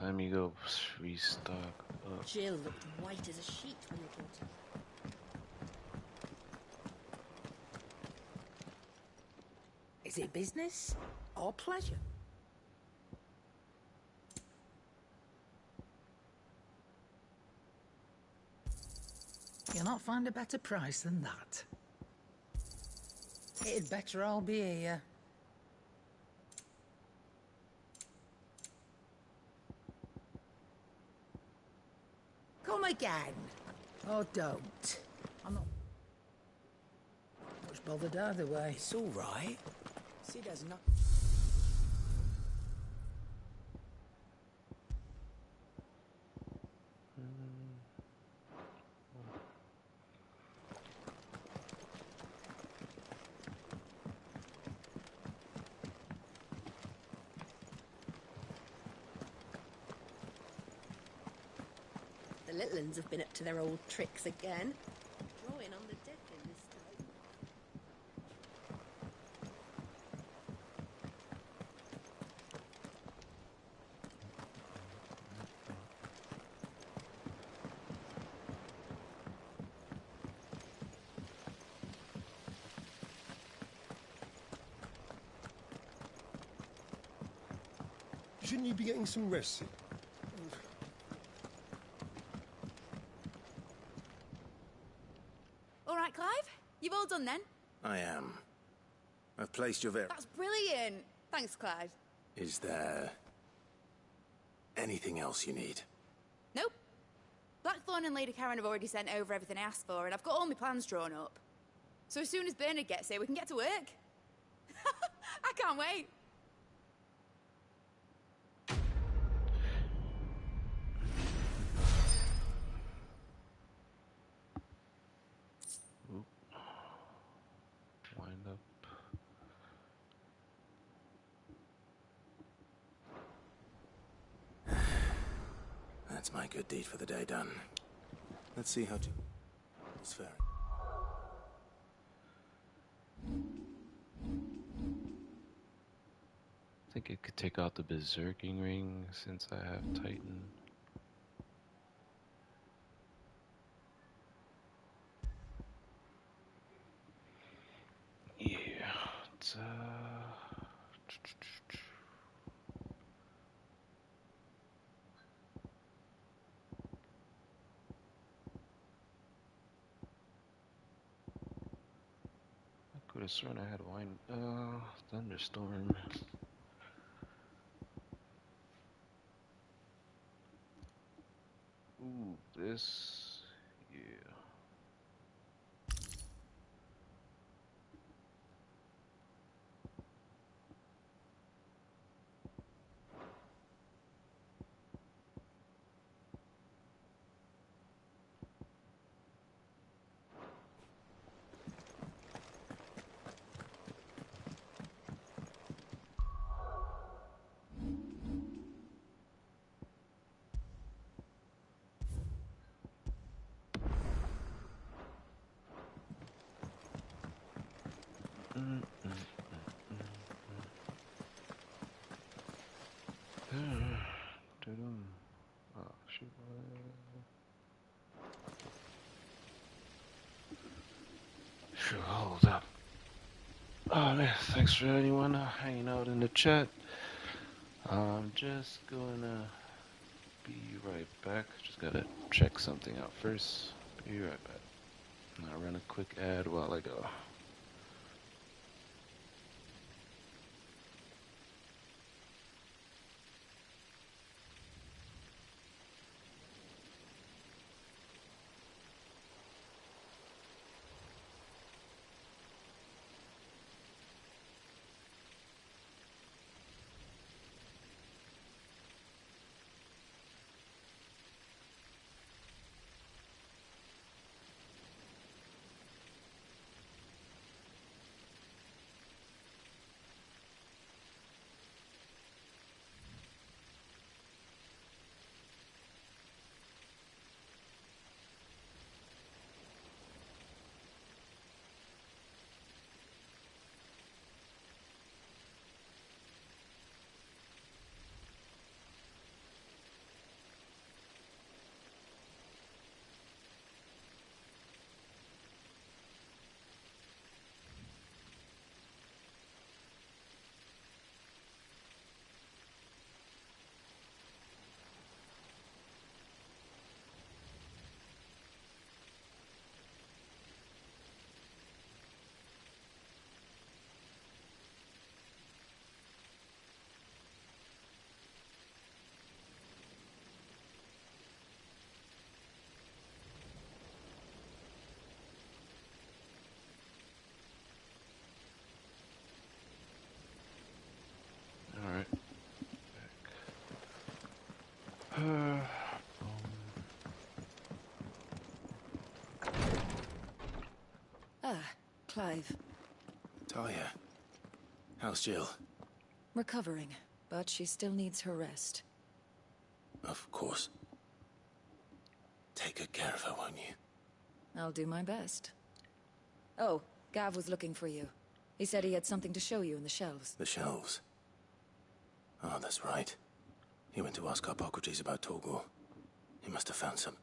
Let me go restock up. Jill looked white as a sheet when they brought her. Is it business or pleasure? You'll not find a better price than that. It'd better all be here. Come again. Or don't. I'm not much bothered either way. It's all right. See, there's not. The little uns have been up to their old tricks again. Drawing on the deck in this time. Shouldn't you be getting some rest? All right, Clive? You've all done then? I am. I've placed your That's brilliant. Thanks, Clive. Is there anything else you need? Nope. Blackthorn and Lady Karen have already sent over everything I asked for, and I've got all my plans drawn up. So as soon as Bernard gets here, we can get to work. I can't wait. good deed for the day done. Let's see how it's fair. I think it could take out the berserking ring since I have Titan. Yeah, it's I could have sworn I had wine. Thunderstorm. Ooh, this, yeah. Oh, shoot. Sure, hold up. Oh man, thanks for anyone hanging out in the chat. I'm just gonna be right back. Just gotta check something out first. Be right back. I'll run a quick ad while I go. Clive. Talia. How's Jill? Recovering, but she still needs her rest. Of course. Take good care of her, won't you? I'll do my best. Oh, Gav was looking for you. He said he had something to show you in the shelves. The shelves? Oh, that's right. He went to ask Hippocrates about Torgor. He must have found some.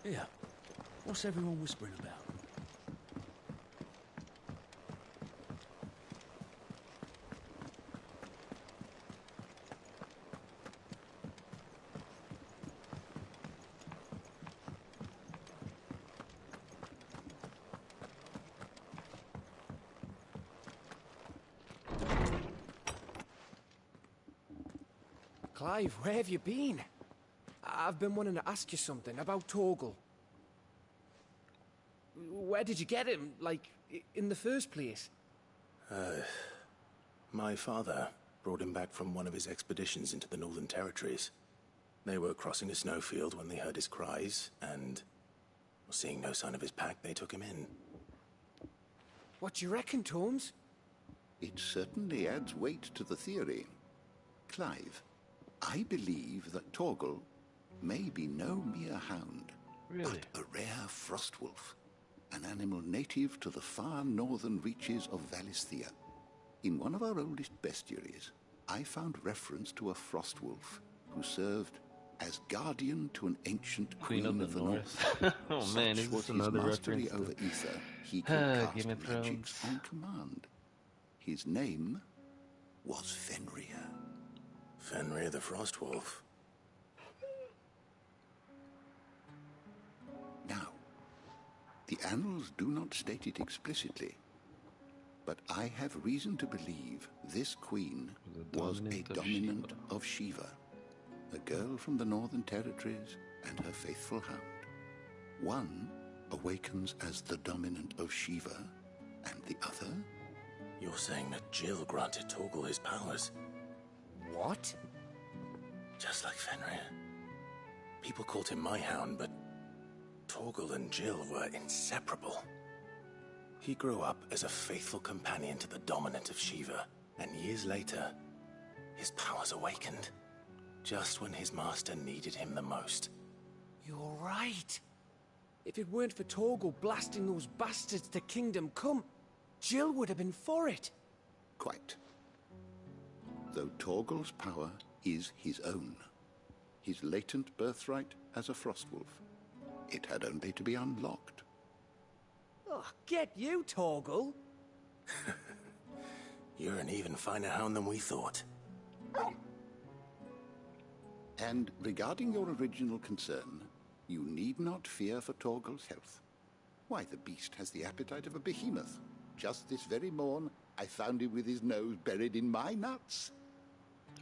Yeah. What's everyone whispering about? Clive, where have you been? I've been wanting to ask you something about Torgal. Where did you get him, like, in the first place? My father brought him back from one of his expeditions into the Northern Territories. They were crossing a snowfield when they heard his cries, and Seeing no sign of his pack, they took him in. What do you reckon, Torms? It certainly adds weight to the theory. Clive, I believe that Torgal may be no mere hound, but a rare frostwolf, an animal native to the far northern reaches of Valisthea. In one of our oldest bestiaries, I found reference to a frostwolf who served as guardian to an ancient queen of the north. Oh man, is this another mastery reference over to ether, he could Game of cast Thrones? magics on command. His name was Fenrir. Fenrir the Frostwolf. Now, the annals do not state it explicitly, but I have reason to believe this queen was a dominant of Shiva, a girl from the Northern Territories and her faithful hound. One awakens as the dominant of Shiva, and the other? You're saying that Jill granted Torgal his powers? What? Just like Fenrir. People called him my hound, but Torgal and Jill were inseparable. He grew up as a faithful companion to the dominant of Shiva, and years later, his powers awakened. Just when his master needed him the most. You're right. If it weren't for Torgal blasting those bastards to Kingdom Come, Jill would have been for it. Quite. Though Torgal's power is his own, his latent birthright as a frostwolf, it had only to be unlocked. Oh, get you, Torgal. You're an even finer hound than we thought. And regarding your original concern, you need not fear for Torgal's health. Why, the beast has the appetite of a behemoth. Just this very morn, I found him with his nose buried in my nuts.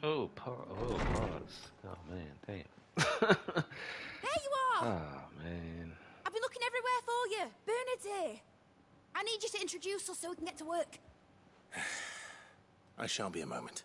Oh, pause. Oh man, damn. There you are! Oh man. I've been looking everywhere for you. Bernard's here. I need you to introduce us so we can get to work. I shall be a moment.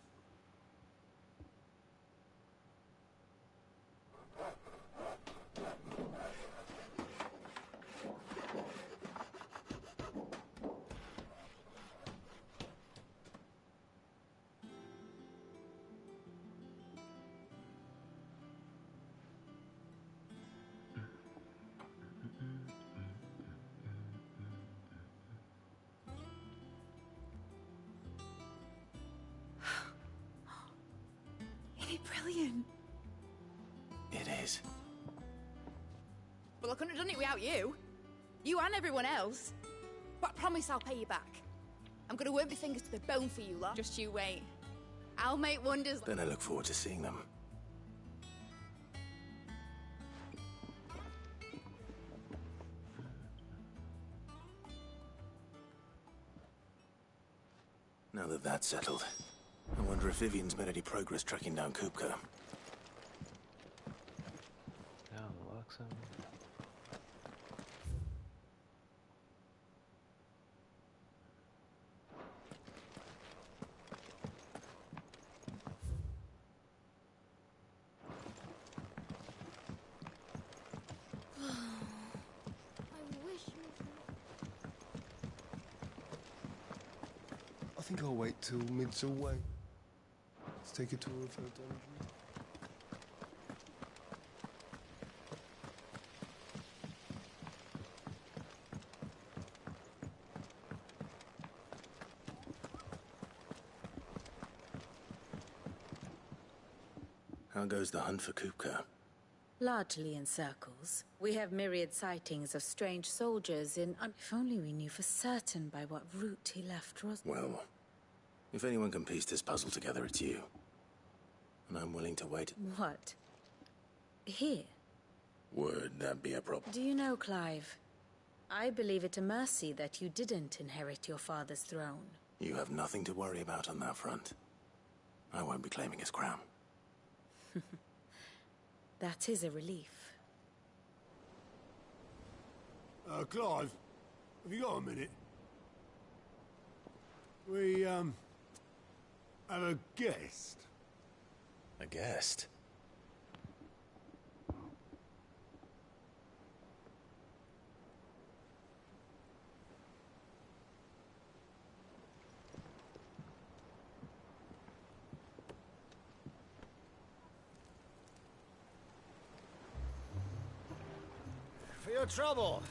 Isn't it brilliant? It is. Well, I couldn't have done it without you. You and everyone else. But I promise I'll pay you back. I'm gonna work my fingers to the bone for you lot. Just you wait. I'll make wonders. Then I look forward to seeing them. Now that that's settled, I wonder if Vivian's made any progress tracking down Kupka. I think I'll wait till mid's away. Let's take a tour of her dungeon. How goes the hunt for Kupka? Largely in circles. We have myriad sightings of strange soldiers in... If only we knew for certain by what route he left Well, if anyone can piece this puzzle together, it's you. And I'm willing to wait. What? Here? Would that be a problem? Do you know, Clive? I believe it a mercy that you didn't inherit your father's throne. You have nothing to worry about on that front. I won't be claiming his crown. That is a relief. Clive, have you got a minute? We, have a guest. A guest? your trouble?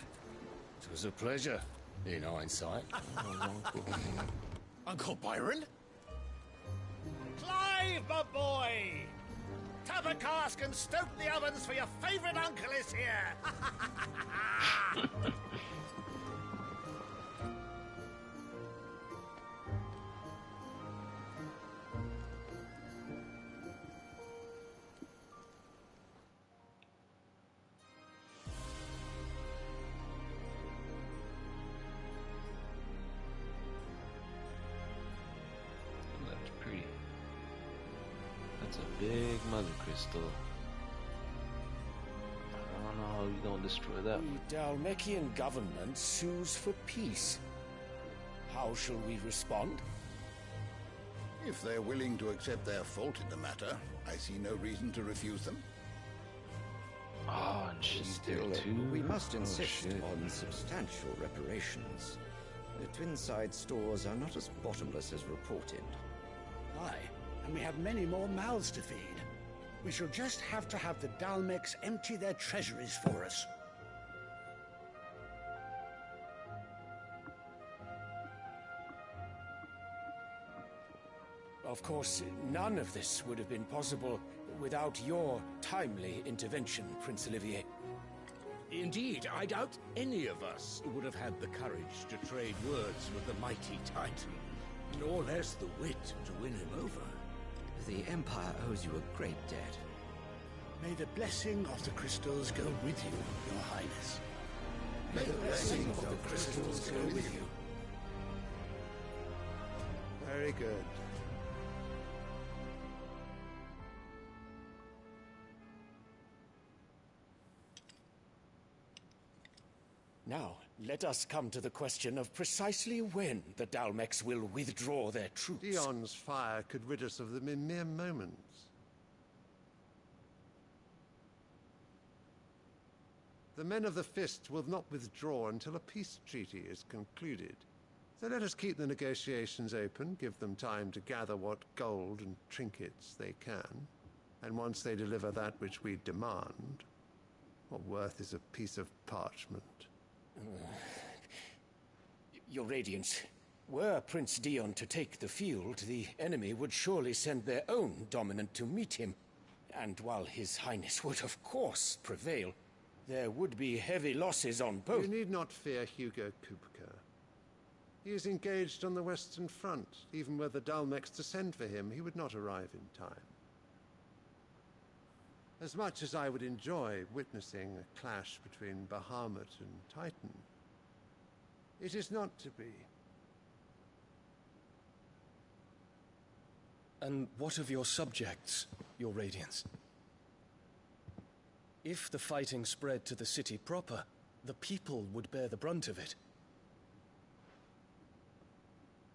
It was a pleasure, in hindsight. Uncle Byron? Clive, my boy! Tap a cask and stoke the ovens for your favourite uncle is here! That's pretty. That's a big mother crystal. I don't know how you gonna destroy that one. The Dalmekian government sues for peace. How shall we respond? If they're willing to accept their fault in the matter, I see no reason to refuse them. Oh, and she's there too. We must insist shit. on substantial reparations. The Twinside stores are not as bottomless as reported. Aye, and we have many more mouths to feed. We shall just have to have the Dalmecs empty their treasuries for us. Of course, none of this would have been possible without your timely intervention, Prince Olivier. Indeed, I doubt any of us would have had the courage to trade words with the mighty Titan, nor less the wit to win him over. The Empire owes you a great debt. May the blessing of the crystals go with you, Your Highness. May the blessing of the crystals go with you. Very good. Now, let us come to the question of precisely when the Dalmecs will withdraw their troops. Dion's fire could rid us of them in mere moments. The men of the Fist will not withdraw until a peace treaty is concluded. So let us keep the negotiations open, give them time to gather what gold and trinkets they can, and once they deliver that which we demand, what worth is a piece of parchment? Your Radiance, were Prince Dion to take the field, the enemy would surely send their own dominant to meet him. And while His Highness would of course prevail, there would be heavy losses on both. You need not fear Hugo Kupka. He is engaged on the Western Front. Even were the Dalmecs to send for him, he would not arrive in time. As much as I would enjoy witnessing a clash between Bahamut and Titan, it is not to be. And what of your subjects, Your Radiance? If the fighting spread to the city proper, the people would bear the brunt of it.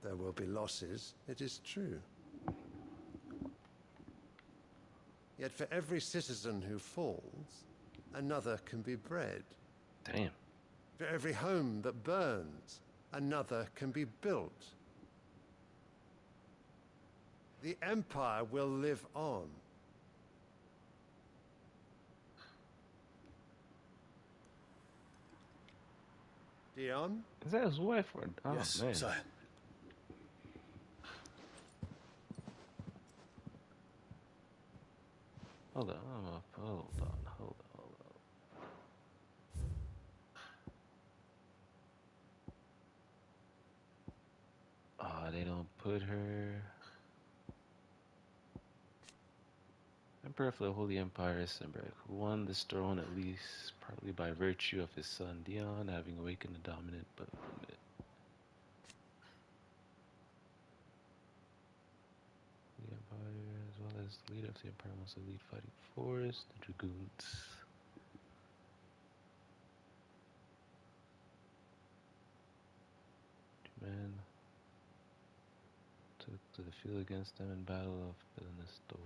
There will be losses, it is true. Yet for every citizen who falls, another can be bred. Damn. For every home that burns, another can be built. The Empire will live on. Dion? Is that his wife or? Oh, yes, man. sire. Hold on, hold on. Oh, they don't put her. Emperor of the Holy Empire Isenberg, who won this throne at least partly by virtue of his son Dion having awakened the dominant but limited. The Empire, as well as the leader of the Empire, most elite fighting force, the Dragoons. Man took to the field against them in battle of Belenesto.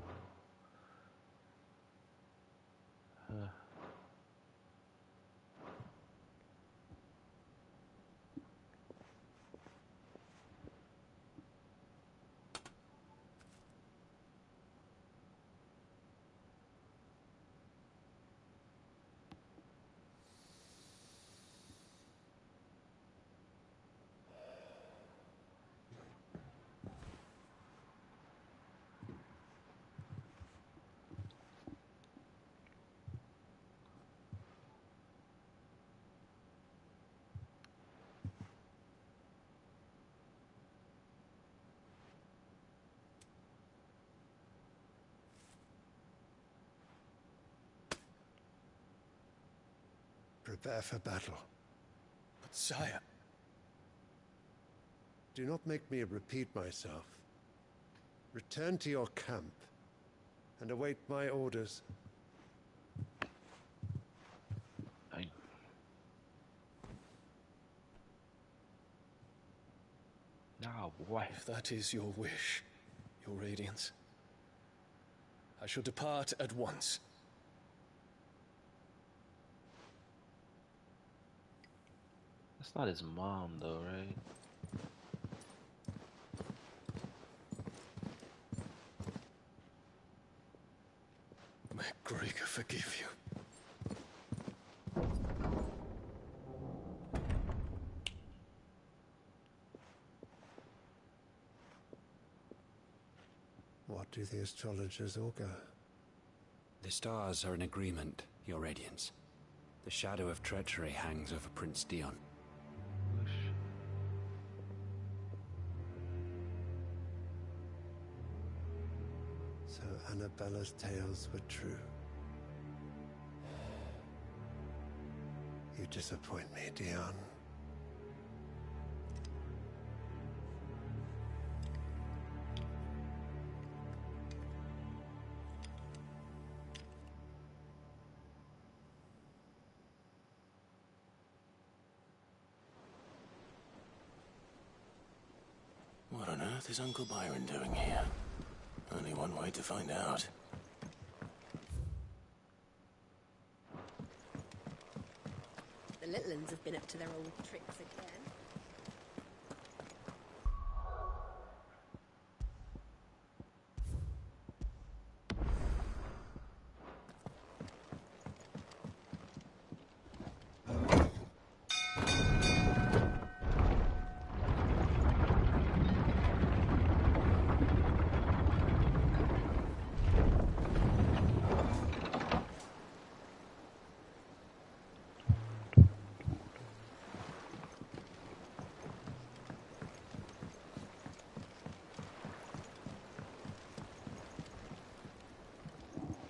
Prepare for battle. But sire... Do not make me repeat myself. Return to your camp and await my orders. Now, boy. If that is your wish, your Radiance, I shall depart at once. That's not his mom, though, right? May Gregor forgive you. What do the astrologers augur? The stars are in agreement, Your Radiance. The shadow of treachery hangs over Prince Dion. So Annabella's tales were true. You disappoint me, Dion. What on earth is Uncle Byron doing here? Only one way to find out. The little uns have been up to their old tricks again.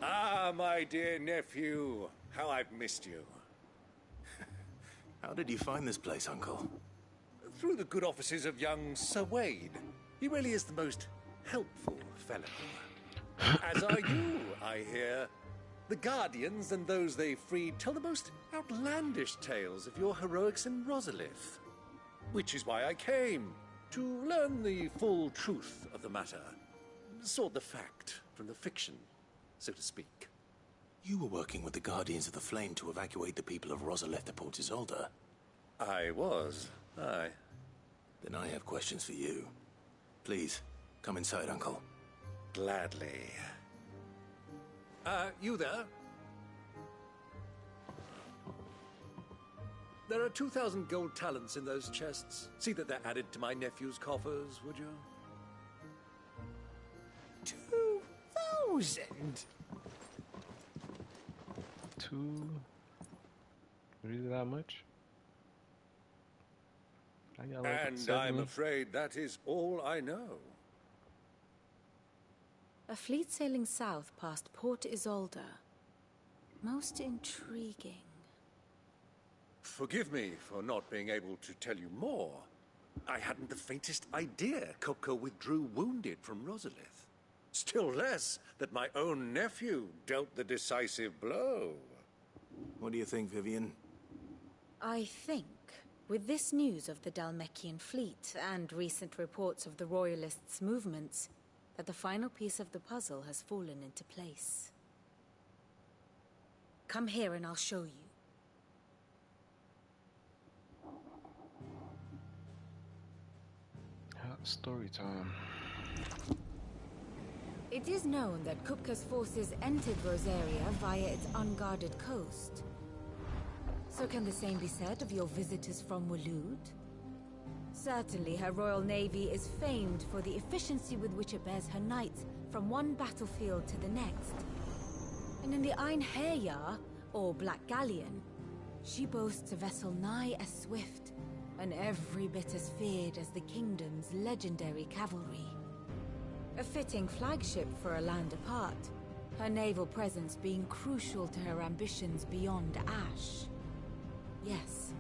Ah, my dear nephew, how I've missed you. How did you find this place, Uncle? Through the good offices of young Sir Wade. He really is the most helpful fellow. As are you, I hear. The Guardians and those they freed tell the most outlandish tales of your heroics in Rosalith. Which is why I came, to learn the full truth of the matter. Sort the fact from the fiction, so to speak. You were working with the Guardians of the Flame to evacuate the people of Rosalith to Port Isolde. I was, aye. Then I have questions for you. Please, come inside, Uncle. Gladly. You there? There are 2,000 gold talents in those chests. See that they're added to my nephew's coffers, would you? 2,000? Really that much? I got like And I'm afraid that is all I know. A fleet sailing south past Port Isolde. Most intriguing. Forgive me for not being able to tell you more. I hadn't the faintest idea Kupka withdrew wounded from Rosalith. Still less that my own nephew dealt the decisive blow. What do you think, Vivian? I think, with this news of the Dhalmekian fleet and recent reports of the Royalists' movements, that the final piece of the puzzle has fallen into place. Come here and I'll show you. Story time. It is known that Kupka's forces entered Rosaria via its unguarded coast. So can the same be said of your visitors from Waloed? Certainly her royal navy is famed for the efficiency with which it bears her knights from one battlefield to the next. And in the Einherjar, or Black Galleon, she boasts a vessel nigh as swift and every bit as feared as the kingdom's legendary cavalry. A fitting flagship for a land apart, her naval presence being crucial to her ambitions beyond Ash. Yes.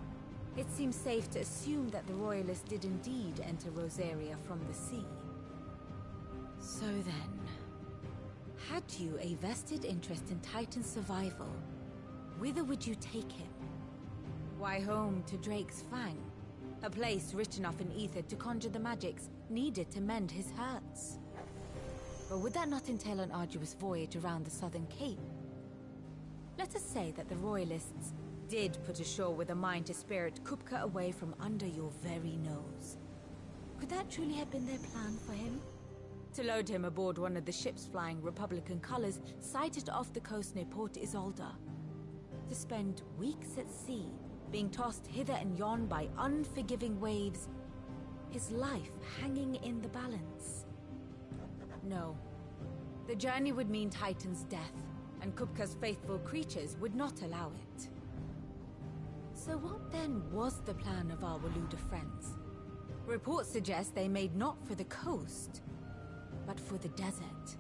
It seems safe to assume that the Royalists did indeed enter Rosaria from the sea. So then, had you a vested interest in Titan's survival, whither would you take him? Why, home to Drake's Fang, a place rich enough in ether to conjure the magics needed to mend his hurts. But would that not entail an arduous voyage around the southern cape? Let us say that the Royalists did put ashore with a mind to spirit Kupka away from under your very nose. Could that truly have been their plan for him? To load him aboard one of the ships flying Republican colors sighted off the coast near Port Isolde. To spend weeks at sea, being tossed hither and yon by unforgiving waves, his life hanging in the balance. No. The journey would mean Titan's death, and Kupka's faithful creatures would not allow it. So what then was the plan of our Waluda friends? Reports suggest they made not for the coast, but for the desert.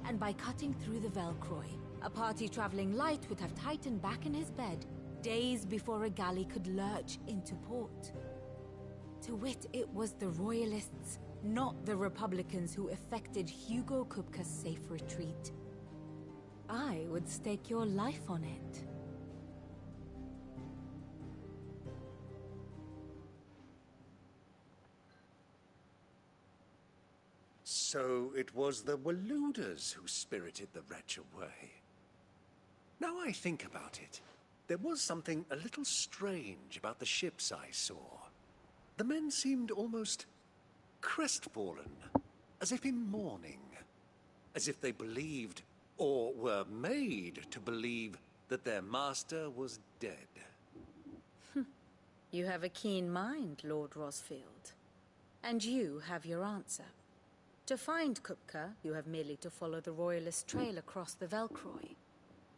And by cutting through the Velcroy, a party traveling light would have Titan back in his bed days before a galley could lurch into port. To wit, it was the Royalists, not the Republicans, who effected Hugo Kupka's safe retreat. I would stake your life on it. So it was the Waludas who spirited the wretch away. Now I think about it, there was something a little strange about the ships I saw. The men seemed almost crestfallen, as if in mourning, as if they believed, or were made to believe, that their master was dead. You have a keen mind, Lord Rosfield. And you have your answer. To find Kupka, you have merely to follow the Royalist trail across the Velcroy.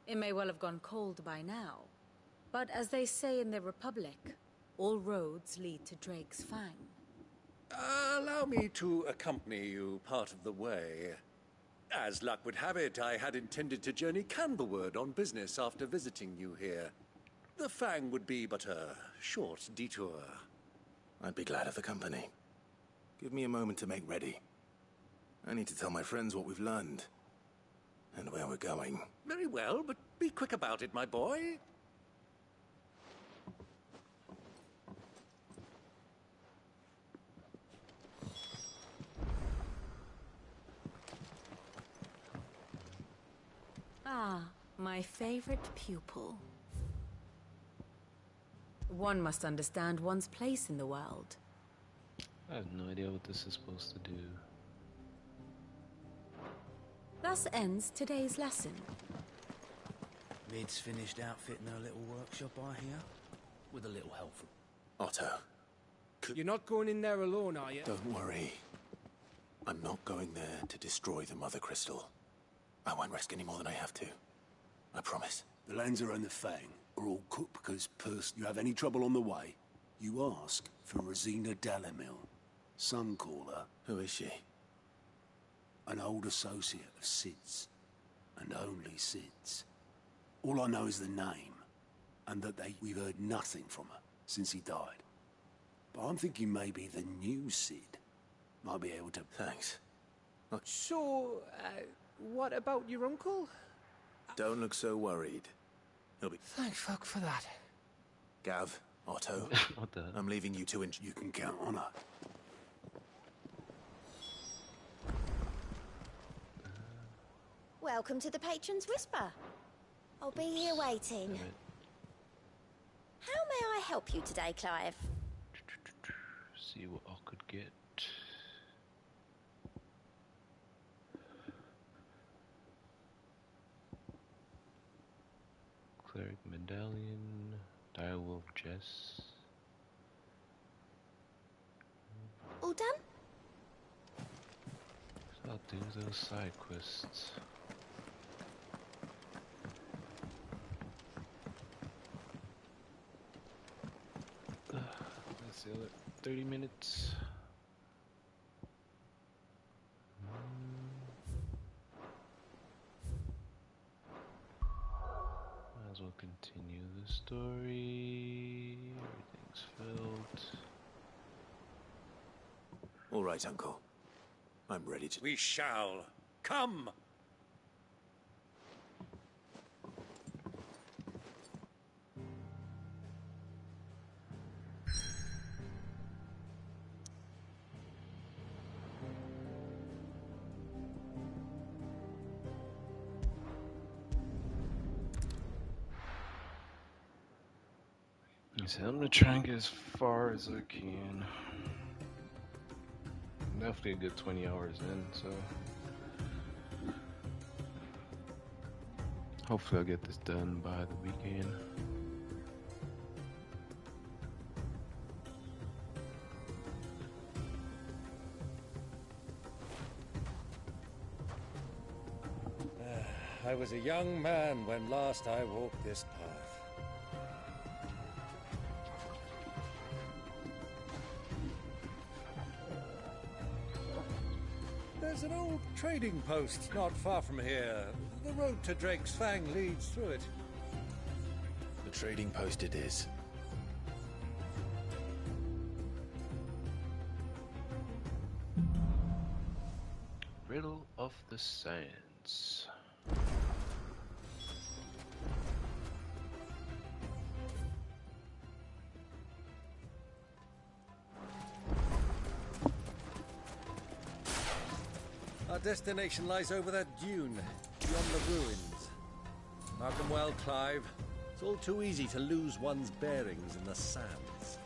It may well have gone cold by now, but as they say in the Republic, all roads lead to Drake's Fang. Allow me to accompany you part of the way. As luck would have it, I had intended to journey Candlewood on business after visiting you here. The Fang would be but a short detour. I'd be glad of the company. Give me a moment to make ready. I need to tell my friends what we've learned. And where we're going. Very well, but be quick about it, my boy. Ah, my favorite pupil. One must understand one's place in the world. I have no idea what this is supposed to do. Thus ends today's lesson. Mid's finished outfitting her little workshop, I hear. With a little help from Otto. You're not going in there alone, are you? Don't worry. I'm not going there to destroy the Mother Crystal. I won't risk any more than I have to. I promise. The Lancer and the Fang are all Kupka's purse. You have any trouble on the way, you ask for Rosina Dalamil, Suncaller. Who is she? An old associate of Sid's, and only Sid's. All I know is the name, and that we've heard nothing from her since he died. But I'm thinking maybe the new Sid might be able to... Thanks. So, what about your uncle? Don't look so worried. He'll be... Thank fuck for that. Gav, Otto, What the? I'm leaving you to You can count on her. Welcome to the Patron's Whisper. I'll be here waiting. How may I help you today, Clive? See what I could get. Cleric Medallion, Direwolf Jess. All done? So I'll do those side quests. Let's see, 30 minutes. as well continue the story. Everything's filled. All right, Uncle. I'm ready to... We shall. Come! So I'm gonna try and get as far as I can. Definitely a good 20 hours in, so hopefully I'll get this done by the weekend. I was a young man when last I walked this path. There's an old trading post not far from here. The road to Drake's Fang leads through it. The trading post it is. Riddle of the Sands. Our destination lies over that dune, beyond the ruins. Mark 'em well, Clive. It's all too easy to lose one's bearings in the sands.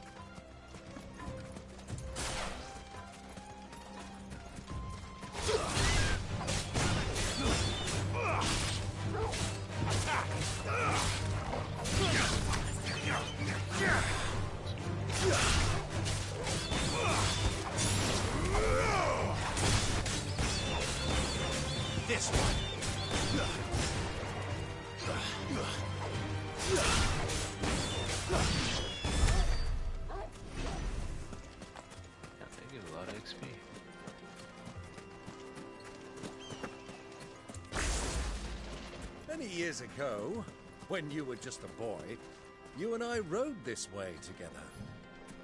This one. Yeah, they give a lot of XP. Many years ago, when you were just a boy, you and I rode this way together,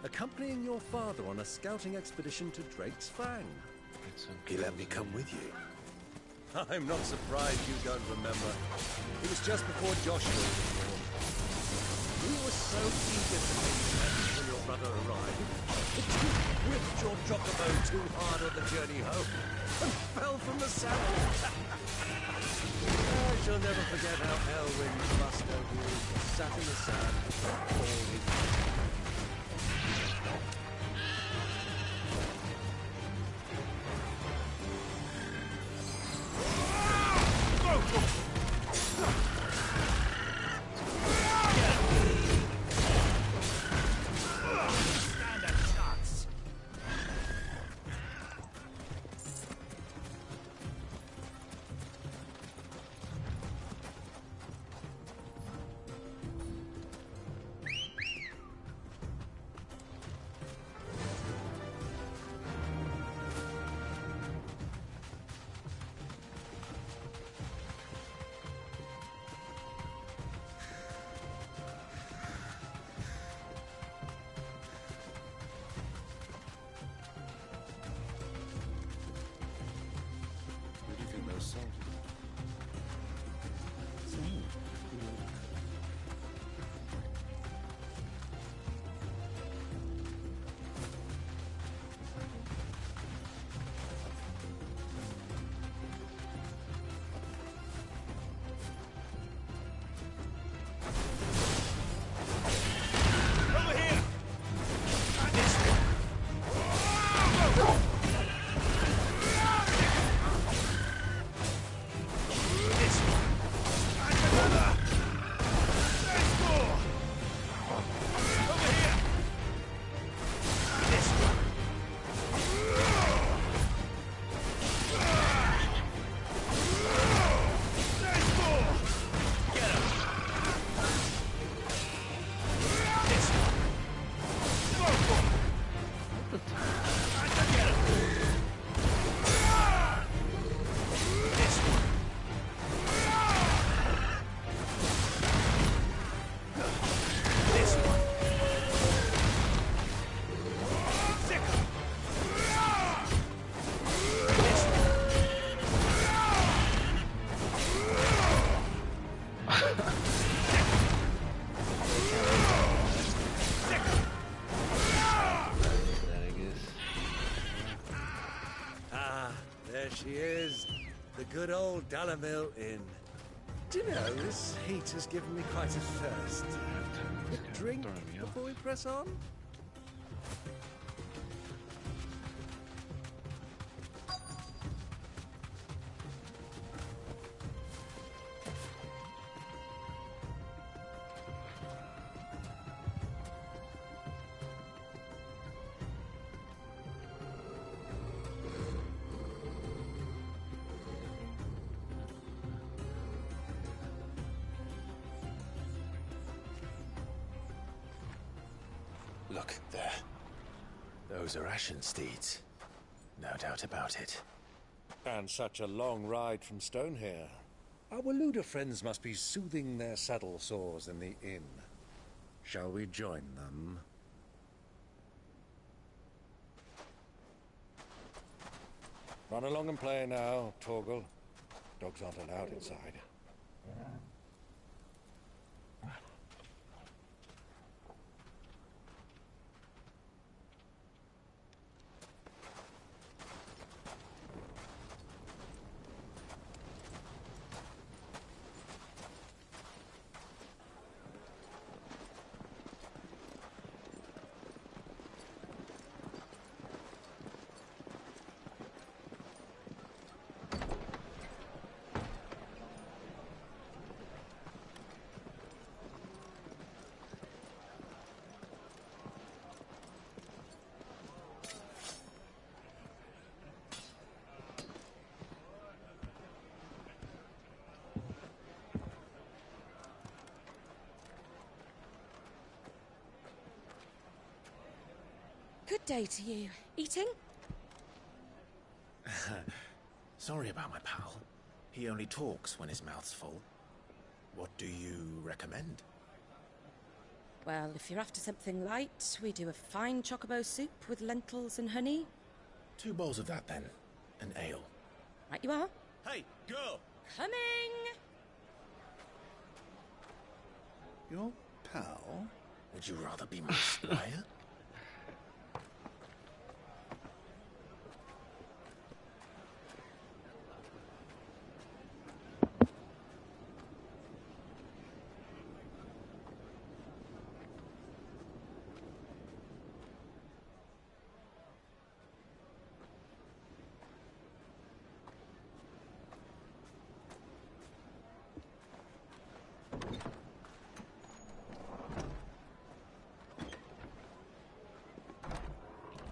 accompanying your father on a scouting expedition to Drake's Fang. He let me come with you. I'm not surprised you don't remember. It was just before Joshua was born. You were so eager to make friends when your brother arrived that you whipped your chocobo too hard on the journey home and fell from the saddle. I shall never forget how Elwyn must have you sat in the sand all his life. she is. The good old Dalamil Inn. Do you know, this heat has given me quite a thirst. A drink before we press on? Look, there. Those are Ashen steeds. No doubt about it. And such a long ride from Stonehair. Our Waluda friends must be soothing their saddle sores in the inn. Shall we join them? Run along and play now, Torgal. Dogs aren't allowed inside. Good day to you. Eating? Sorry about my pal. He only talks when his mouth's full. What do you recommend? Well, if you're after something light, we do a fine chocobo soup with lentils and honey. 2 bowls of that, then. An ale. Right you are. Hey, girl! Coming! Your pal? Would you rather be my squire?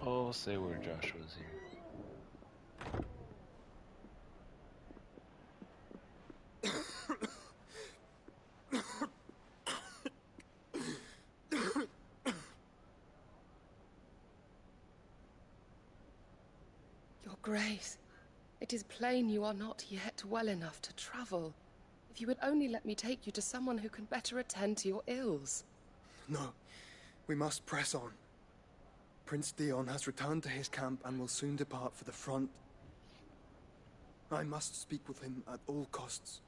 Oh, say where Joshua's here. Your Grace, it is plain you are not yet well enough to travel. If you would only let me take you to someone who can better attend to your ills. No, we must press on. Prince Dion has returned to his camp and will soon depart for the front. I must speak with him at all costs.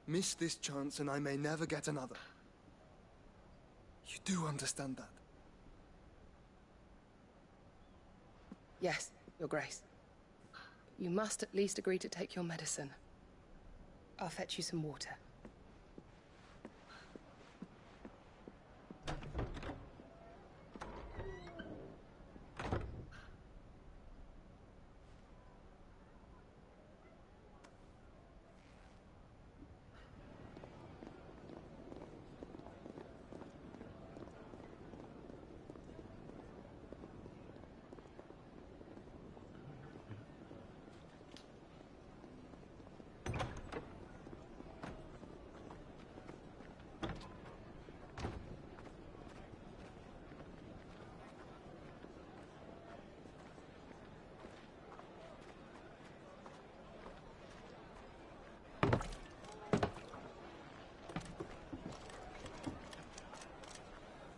Miss this chance and I may never get another. You do understand that? Yes, Your Grace. You must at least agree to take your medicine. I'll fetch you some water.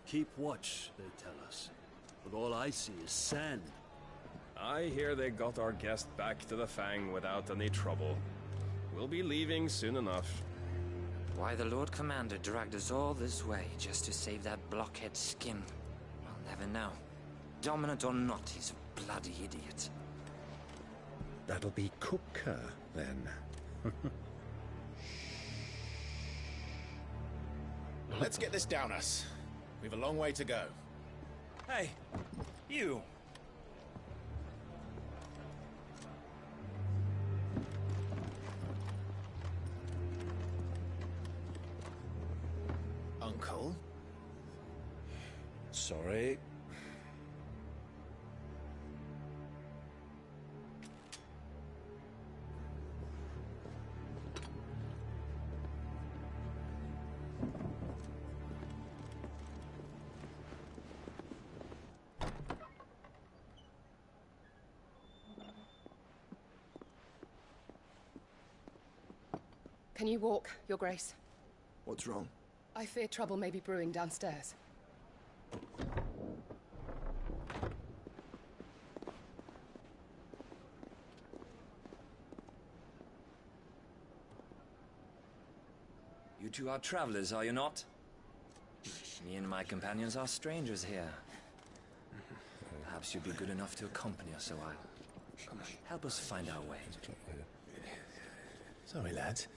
Keep watch, they tell us. But all I see is sand. I hear they got our guest back to the Fang without any trouble. We'll be leaving soon enough. Why the Lord Commander dragged us all this way just to save that blockhead skin, I'll never know. Dominant or not, he's a bloody idiot. That'll be Cooker, then. Let's get this down us. We've a long way to go. Hey, you. Uncle? Sorry. Can you walk, Your Grace? What's wrong? I fear trouble may be brewing downstairs. You two are travelers, are you not? Me and my companions are strangers here. Perhaps you'd be good enough to accompany us a while. Help us find our way. Sorry, lads,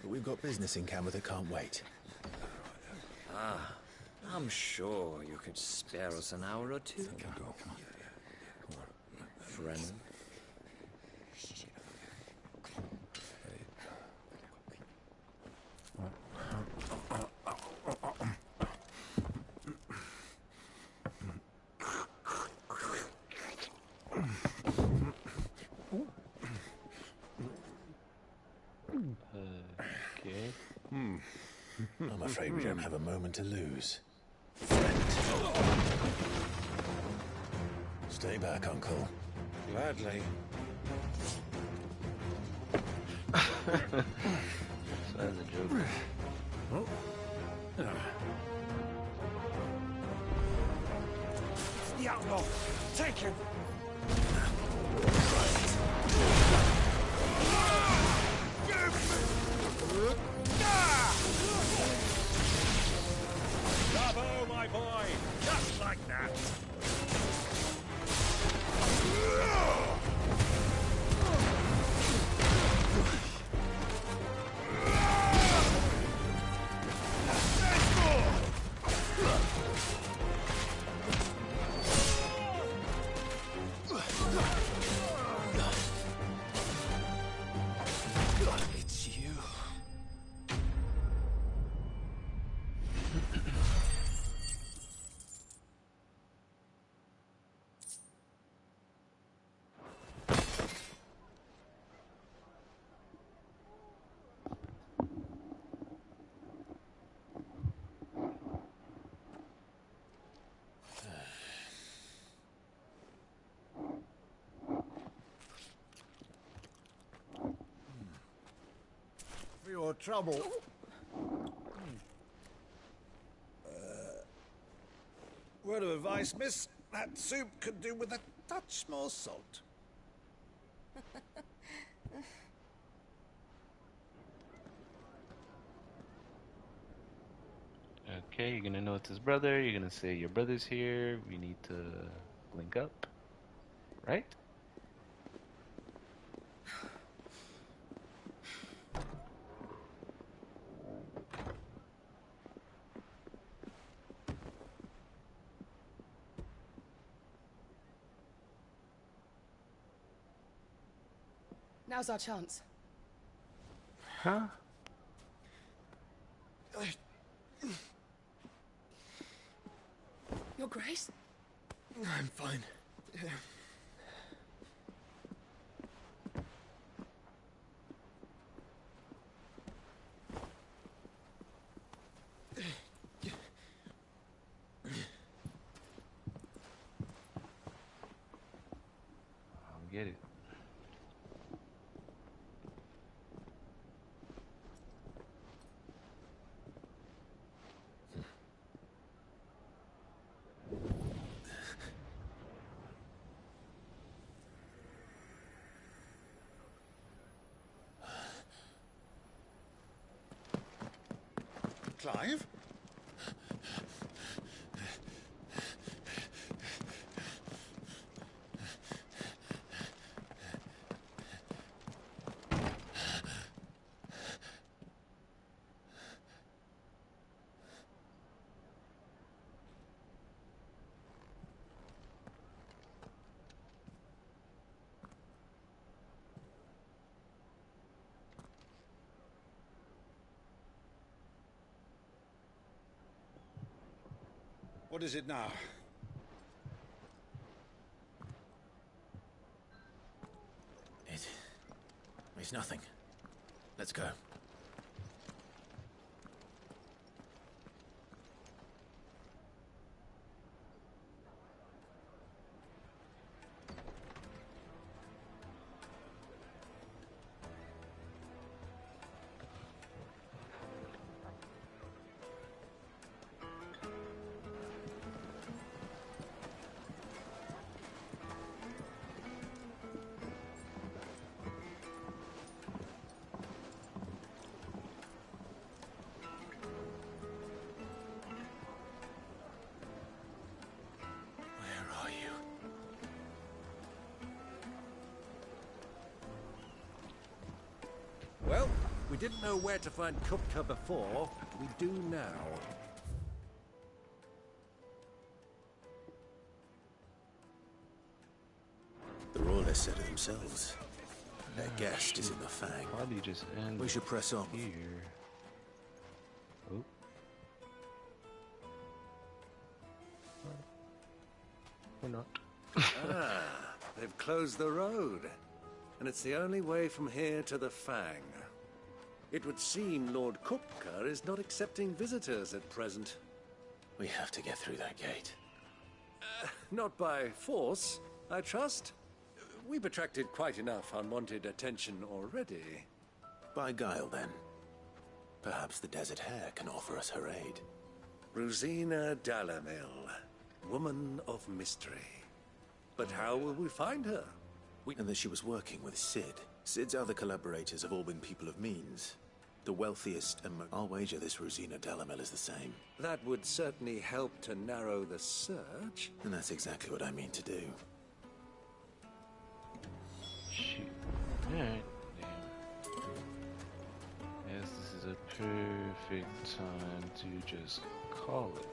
but we've got business in Camber that can't wait. Ah, I'm sure you could spare us an hour or two. Friend. Okay. I'm afraid we don't have a moment to lose. Stay back, Uncle. Gladly. So that's a joke. The outlaw! Take him! Bravo, my boy! Just like that! It's you. For your trouble. Word of advice, miss. That soup could do with a touch more salt. Okay, you're gonna note his brother. You're gonna say your brother's here. We need to link up, right? Now's our chance. Huh? Your Grace? I'm fine. I'll get it. Clive? What is it now? It's nothing. Let's go. Well, we didn't know where to find Kupka before. We do now. The Royalists said it themselves. Their guest is in the Fang. Probably just end. We should press on. Here. Oh. Or not. They've closed the road. And it's the only way from here to the Fang. It would seem Lord Kupka is not accepting visitors at present. We have to get through that gate. Not by force, I trust. We've attracted quite enough unwanted attention already. By guile, then. Perhaps the Desert Hare can offer us her aid. Rosina Dalamil, woman of mystery. But how will we find her? And that she was working with Sid. Sid's other collaborators have all been people of means. The wealthiest, and I'll wager this Rosina Dalamel is the same. That would certainly help to narrow the search. And that's exactly what I mean to do. Shoot. Alright. Yes, this is a perfect time to just call it.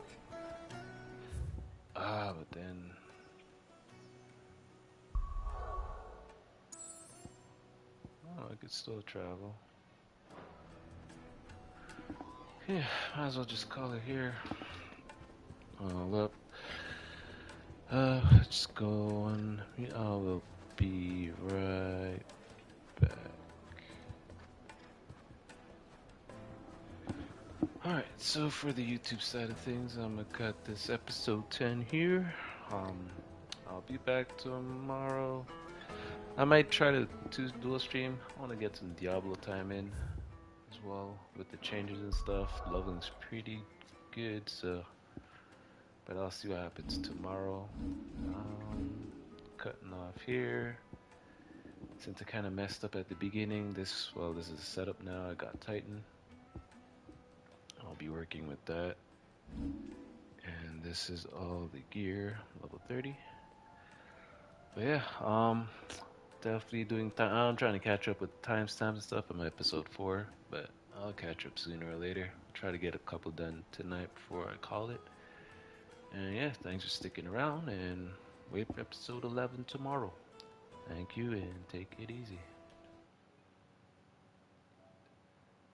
But then... Oh, I could still travel. Yeah, might as well just call it here. All up. Let's go on. I will be right back. Alright, so for the YouTube side of things, I'm gonna cut this episode 10 here. I'll be back tomorrow. I might try to dual stream. I want to get some Diablo time in as well with the changes and stuff. Leveling's pretty good, so but I'll see what happens tomorrow. Cutting off here. Since I kind of messed up at the beginning, this is a setup now. I got Titan. I'll be working with that. And this is all the gear, level 30. But yeah, definitely doing I'm trying to catch up with timestamps and stuff. I'm episode 4, but I'll catch up sooner or later. Try to get a couple done tonight before I call it. And yeah, thanks for sticking around, and wait for episode 11 tomorrow. Thank you, and take it easy.